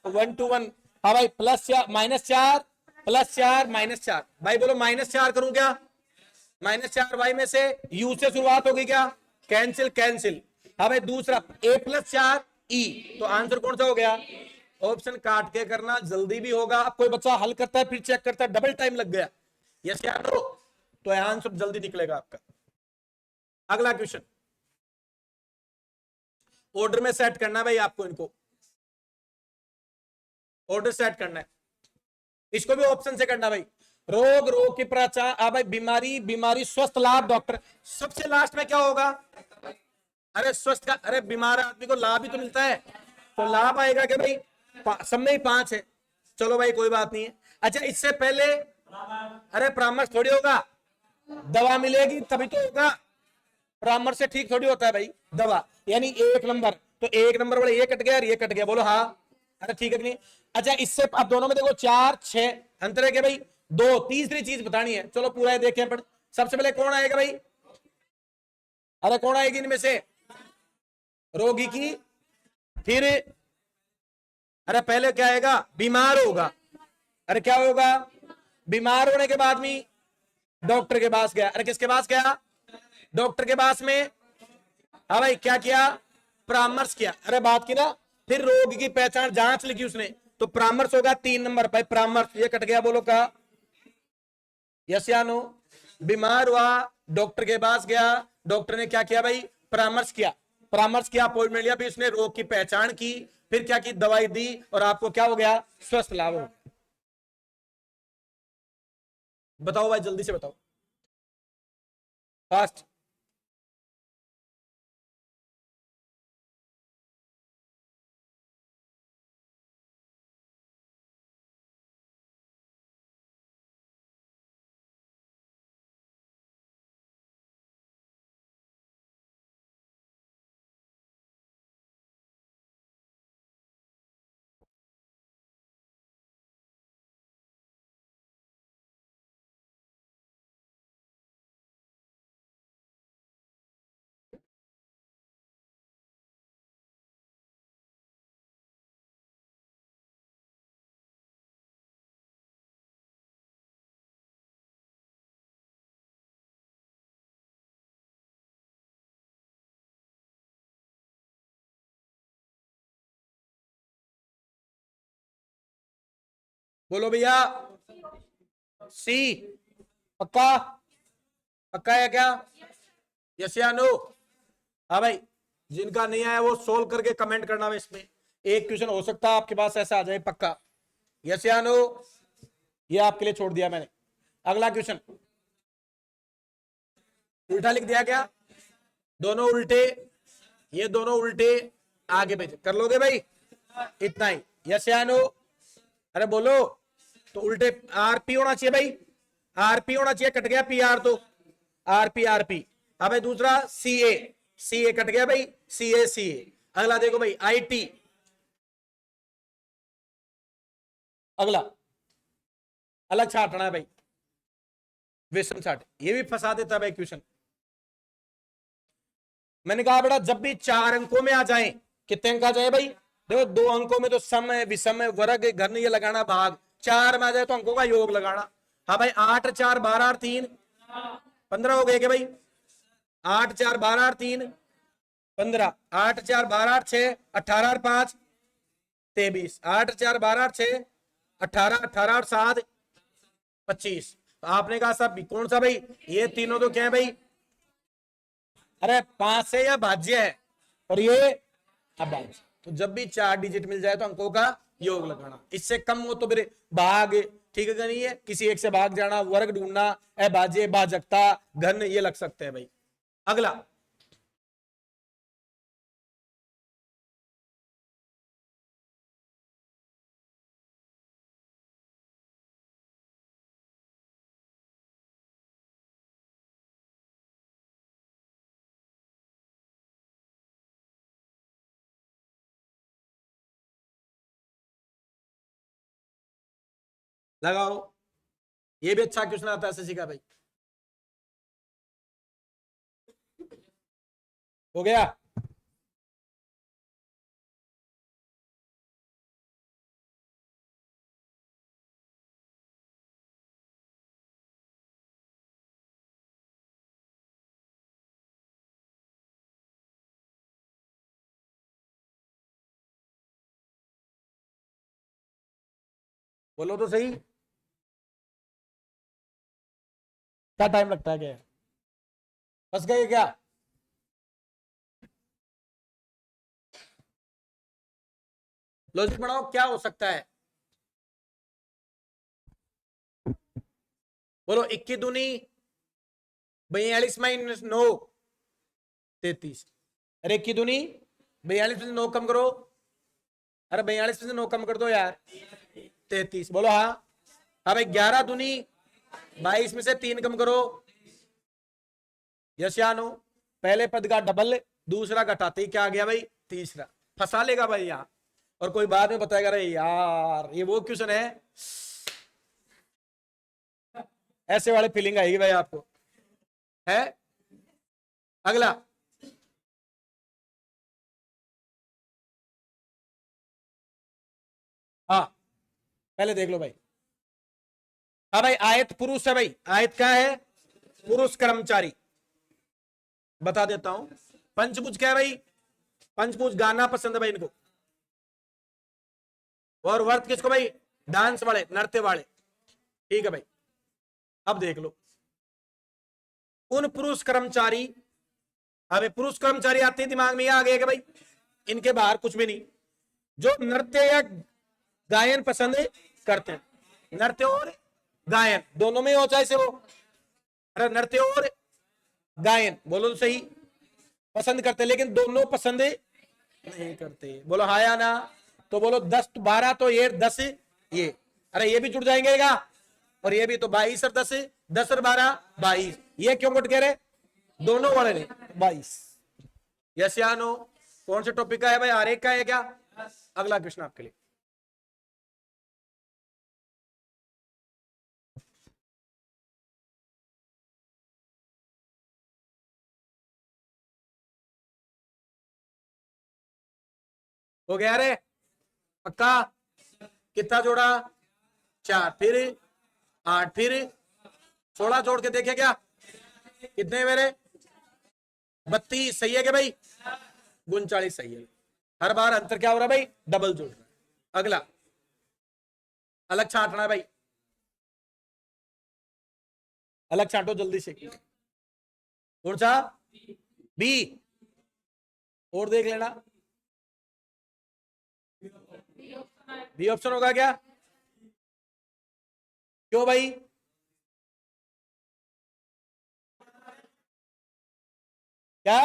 1 to 1, हाँ भाई +4 -4 +4 -4, भाई बोलो -4 करूं क्या, -4 भाई में से यू से शुरुआत होगी क्या, कैंसिल कैंसिल, हाँ भाई दूसरा a +4 ई, तो आंसर कौन सा हो गया, ऑप्शन काट के करना जल्दी भी होगा, कोई बच्चा हल करता है फिर चेक करता है, डबल टाइम लग गया, यस या नो, तो आंसर जल्दी निकलेगा आपका। अगला क्वेश्चन, ऑर्डर में सेट करना है भाई आपको, इनको ऑर्डर सेट करना है, इसको भी ऑप्शन से करना भाई, रोग रोग की पहचान, भाई बीमारी बीमारी स्वस्थ लाभ डॉक्टर, सबसे लास्ट में क्या होगा, अरे स्वस्थ का, अरे बीमार आदमी को लाभ ही तो मिलता है, तो लाभ आएगा क्या भाई, सब में ही 5 है, चलो भाई कोई बात नहीं है। अच्छा इससे पहले, अरे परामर्श थोड़ी होगा, दवा मिलेगी तभी तो होगा, परामर्श से ठीक थोड़ी होता है भाई दवा, यानी 1 नंबर, तो 1 नंबर वाले ये कट गया और ये कट गया, बोलो हाँ, अरे ठीक है कि नहीं। अच्छा इससे अब दोनों में देखो 4 6 अंतर है क्या भाई, 2, तीसरी चीज बतानी है, चलो पूरा देखें पर सबसे पहले कौन आएगा भाई, अरे कौन आएगी इनमें से, रोगी की, फिर अरे पहले क्या आएगा, बीमार होगा, अरे क्या होगा, बीमार होने के बाद में डॉक्टर के पास गया। अरे किसके पास गया? डॉक्टर के पास में। हाँ भाई, क्या किया? परामर्श किया। अरे बात की ना। फिर रोग की पहचान जांच लिखी उसने, तो परामर्श होगा 3 नंबर भाई, परामर्श। ये कट गया, बोलो का यस या नो? बीमार हुआ, डॉक्टर के पास गया, डॉक्टर ने क्या किया भाई? परामर्श किया। परामर्श किया, अपॉइंटमेंट लिया, फिर उसने रोग की पहचान की, फिर क्या की? दवाई दी, और आपको क्या हो गया? स्वस्थ लाभ हो गया। बताओ भाई, जल्दी से बताओ, फास्ट। बोलो भैया, सी। पक्का? पक्का है क्या? यस या नो? हाँ भाई, जिनका नहीं आया वो सोल्व करके कमेंट करना है। इसमें एक क्वेश्चन हो सकता है आपके पास ऐसा आ जाए, पक्का। यस या नो? ये आपके लिए छोड़ दिया मैंने। अगला क्वेश्चन, उल्टा लिख दिया क्या? दोनों उल्टे, ये दोनों उल्टे, आगे भेजे कर लोगे भाई? इतना ही। यस या नो? अरे बोलो। तो उल्टे आरपी होना चाहिए भाई, आरपी होना चाहिए, कट गया पीआर तो आरपी आरपी। अब भाई दूसरा सीए, सीए कट गया भाई, सीए सीए। अगला देखो भाई, आईटी। अगला अलग छाटना है भाई, विषम छाट, ये भी फंसा देता है भाई क्वेश्चन। मैंने कहा बेटा जब भी 4 अंकों में आ जाए, कितने अंक आ जाए भाई? देखो 2 अंकों में तो सम है, विषम है, वर्ग है, घन, ये लगाना भाग। 4 में आ जाए तो अंकों का योग लगाना। हाँ भाई, 8 4 12 और 3 15 हो गए क्या भाई? 8 4 12 और 3 15, 8 4 12 और 6 18 और 5 23, 8 4 12 और 6 18, 18 और 7 25। तो आपने कहा सब कौन सा भाई? ये तीनों तो क्या है भाई? अरे 5 से या भाज्य है, और ये अभाज्य। तो जब भी 4 डिजिट मिल जाए तो अंकों का योग लगाना। इससे कम हो तो फिर भाग, ठीक है नहीं है, किसी एक से भाग जाना, वर्ग ढूंढना, अभाज्य, भाजकता, घन, ये लग सकते हैं भाई। अगला, लगाओ। ये भी अच्छा क्वेश्चन आता है एसएससी का भाई। हो गया? बोलो तो सही, क्या टाइम लगता है क्या? फंस गए क्या? लॉजिक बनाओ, क्या हो सकता है? बोलो, 21 दूनी 42 माइनस 9 33। अरे 21 दूनी 42 में से 9 कम करो। अरे 42 में से 9 कम कर दो यार, 33। बोलो हाँ। हाँ भाई, 11 दूनी 22 में से 3 कम करो। यस या नो? पहले पद का डबल, दूसरा घटाते ही क्या आ गया भाई? तीसरा। फंसा लेगा भाई यहाँ, और कोई बाद में बताएगा अरे यार ये वो क्वेश्चन है, ऐसे वाले फीलिंग आएगी भाई आपको, है। अगला, हाँ पहले देख लो भाई। हाँ भाई, आयत पुरुष है भाई, आयत क्या है? पुरुष कर्मचारी, बता देता हूं। पंचभुज क्या है भाई? पंचभुज गाना पसंद है भाई इनको। और वर्त किसको भाई? डांस वाले, नृत्य वाले। ठीक है भाई। अब देख लो, उन पुरुष कर्मचारी, अब पुरुष कर्मचारी आते ही दिमाग में आ गया कि भाई इनके बाहर कुछ भी नहीं, जो नृत्य या गायन पसंद करते हैं। नृत्य और गायन दोनों में हो, चाहे से वो, अरे नृत्य और गायन बोलो तो सही, पसंद करते, लेकिन दोनों पसंद नहीं करते। बोलो हाँ या ना? तो बोलो 10 12 तो ये 10 ये, अरे ये भी जुड़ जाएंगे क्या? और ये भी तो 22 और 10, 10 और 12 22। ये क्यों गुट कह रहे? दोनों वाले ने 22। यस या नो? कौन से टॉपिक का है भाई? आरेख का है क्या? अगला क्वेश्चन आपके लिए। हो गया रे? पक्का? कितना जोड़ा? 4, फिर 8, फिर 16 जोड़ के देखे क्या कितने मेरे? 32। सही है क्या भाई? 39 सही है। हर बार अंतर क्या हो रहा है भाई? डबल जोड़ रहा है। अगला अलग छांटना है भाई, अलग छांटो जल्दी से। कौन सा? बी। और देख लेना, बी ऑप्शन होगा क्या? क्यों भाई? क्या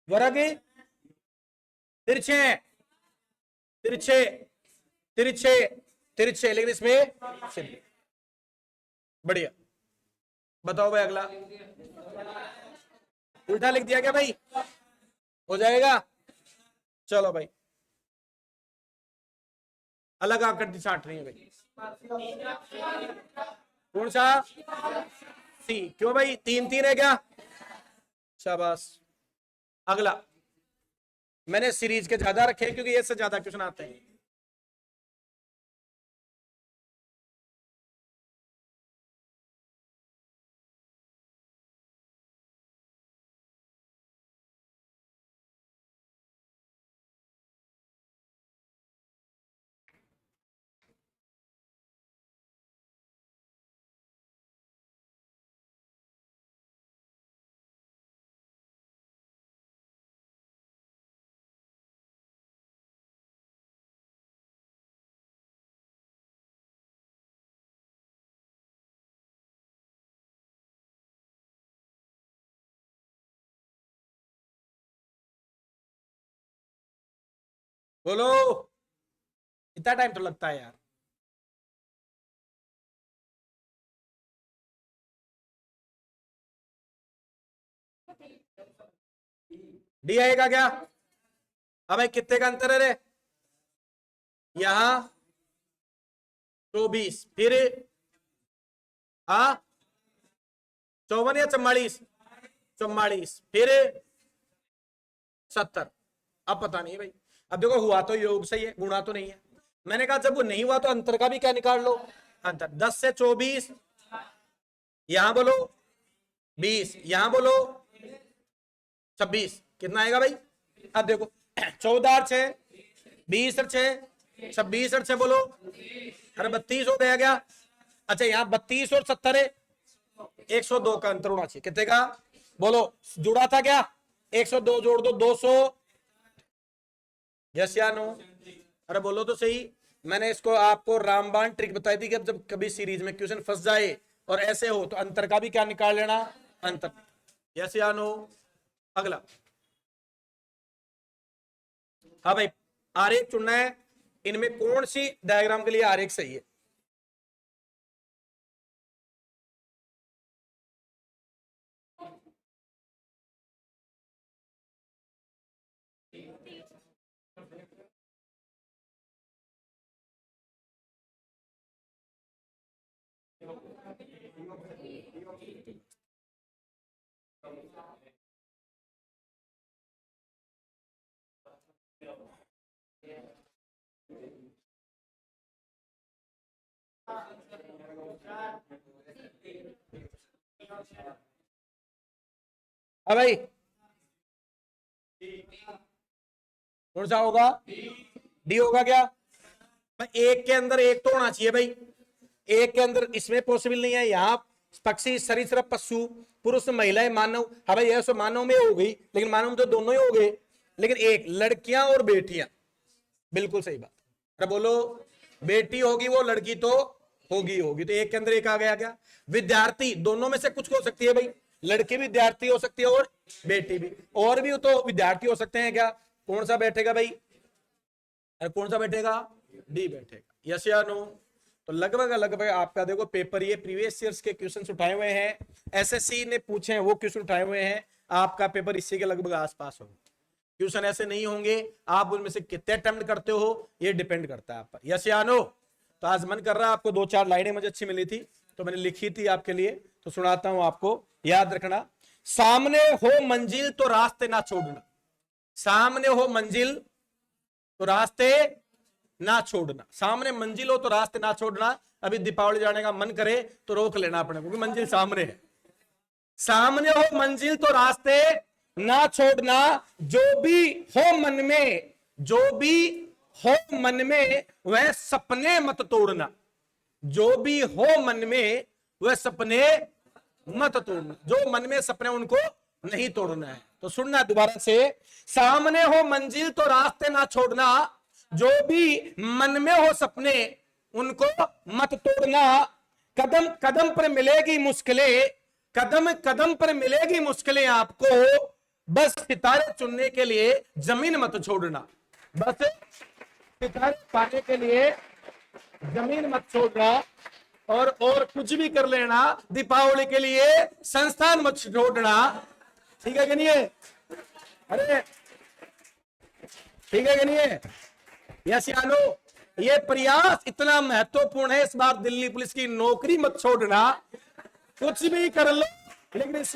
वर्ग? तिरछे, तिरछे, तिरछे, तिरछे, लेकिन इसमें बढ़िया। बताओ भाई अगला। उल्टा लिख दिया क्या भाई? हो जाएगा। चलो भाई, अलग आकृति छाट रही है भाई। कौन सा? सी। क्यों भाई? 3 3 है क्या? शाबाश। अगला, मैंने सीरीज के ज्यादा रखे क्योंकि ये से ज्यादा क्वेश्चन आते हैं। बोलो, इतना टाइम तो लगता है यार। डी आएगा क्या? अब भाई कितने का अंतर है रे? यहां 24, फिर 54 या 44? 44, फिर 70। अब पता नहीं भाई। अब देखो, हुआ तो योग सही है, गुणा तो नहीं है। मैंने कहा जब वो नहीं हुआ तो अंतर का भी क्या निकाल लो? अंतर 10 से 24, यहां बोलो 20, यहां बोलो 26, कितना आएगा भाई? अब देखो 14 और 6, 20 और 6, 26 और 6 बोलो, अरे 32 हो गया क्या? अच्छा, यहाँ 32 और 70 है, 102 का अंतर होना चाहिए। कितने का? बोलो, जुड़ा था क्या? 102 जोड़ दो 200। यस या नो? अरे बोलो तो सही। मैंने इसको आपको रामबाण ट्रिक बताई थी कि जब कभी सीरीज में क्वेश्चन फंस जाए और ऐसे हो तो अंतर का भी क्या निकाल लेना? अंतर। यस या नो? अगला, हाँ भाई, आरेख चुनना है। इनमें कौन सी डायग्राम के लिए आरेख सही है? हाँ भाई, कौन सा होगा? डी होगा क्या भाई? एक के अंदर एक तो होना चाहिए भाई, एक के अंदर, इसमें पॉसिबल नहीं है। यहाँ पक्षी, सरीसृप, पशु, पुरुष, महिलाएं, मानव। हाँ भाई, यह मानव में हो गई, लेकिन मानव में तो दोनों ही हो गए, लेकिन एक लड़कियां और बेटियां, बिल्कुल सही बात। अरे बोलो, बेटी होगी वो, लड़की तो होगी, तो एक के अंदर एक आ गया क्या? विद्यार्थी, दोनों में से कुछ हो सकती है भाई, लड़की भी विद्यार्थी हो सकती है और बेटी भी, और भी तो विद्यार्थी हो सकते हैं क्या? कौन सा बैठेगा भाई? अरे कौन सा बैठेगा? डी बैठेगा। यस या नो? तो लगभग आपका देखो पेपर, ये प्रीवियस ईयर्स के क्वेश्चंस उठाए हुए हैं, एसएससी ने पूछे हैं वो क्वेश्चन उठाए हुए हैं, आपका पेपर इसी के लगभग आसपास होगा। क्वेश्चन ऐसे नहीं होंगे, आप उनमें से कितने अटेम्प्ट करते हो ये डिपेंड करता है आप पर। यस या नो? तो आज मन कर रहा है, आपको 2-4 लाइनें मुझे अच्छी मिली थी तो मैंने लिखी थी आपके लिए, तो सुनाता हूं आपको, याद रखना। सामने हो मंजिल तो रास्ते ना छोड़ना, सामने हो मंजिल तो रास्ते ना छोड़ना, सामने मंजिल हो तो रास्ते ना छोड़ना। अभी दीपावली जाने का मन करे तो रोक लेना अपने, क्योंकि मंजिल सामने है। सामने हो मंजिल तो रास्ते ना छोड़ना, जो भी हो मन में, जो भी हो मन में वह सपने मत तोड़ना, जो भी हो मन में वह सपने मत तोड़ना, जो मन में सपने उनको नहीं तोड़ना है। तो सुनना दोबारा से, सामने हो मंजिल तो रास्ते ना छोड़ना, जो भी मन में हो सपने उनको मत तोड़ना, कदम कदम पर मिलेगी मुश्किलें, कदम कदम पर मिलेगी मुश्किलें आपको, बस सितारे चुनने के लिए जमीन मत छोड़ना, बस सितारे पाने के लिए जमीन मत छोड़ना, और कुछ भी कर लेना, दीपावली के लिए संस्थान मत छोड़ना। ठीक है कि नहीं है? अरे ठीक है कि नहीं है? यस या नो? ये प्रयास इतना महत्वपूर्ण है, इस बार दिल्ली पुलिस की नौकरी मत छोड़ना, कुछ भी कर लो, लेकिन इस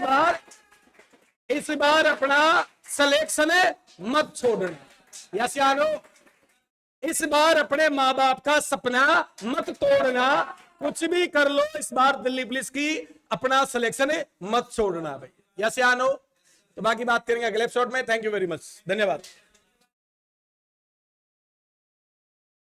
बार अपना सिलेक्शन मत छोड़ना। यस या नो? इस बार अपने माँ बाप का सपना मत तोड़ना, कुछ भी कर लो, इस बार दिल्ली पुलिस की अपना सिलेक्शन मत छोड़ना भाई। यस या नो? तो बाकी बात करेंगे अगले एपिसोड में। थैंक यू वेरी मच, धन्यवाद।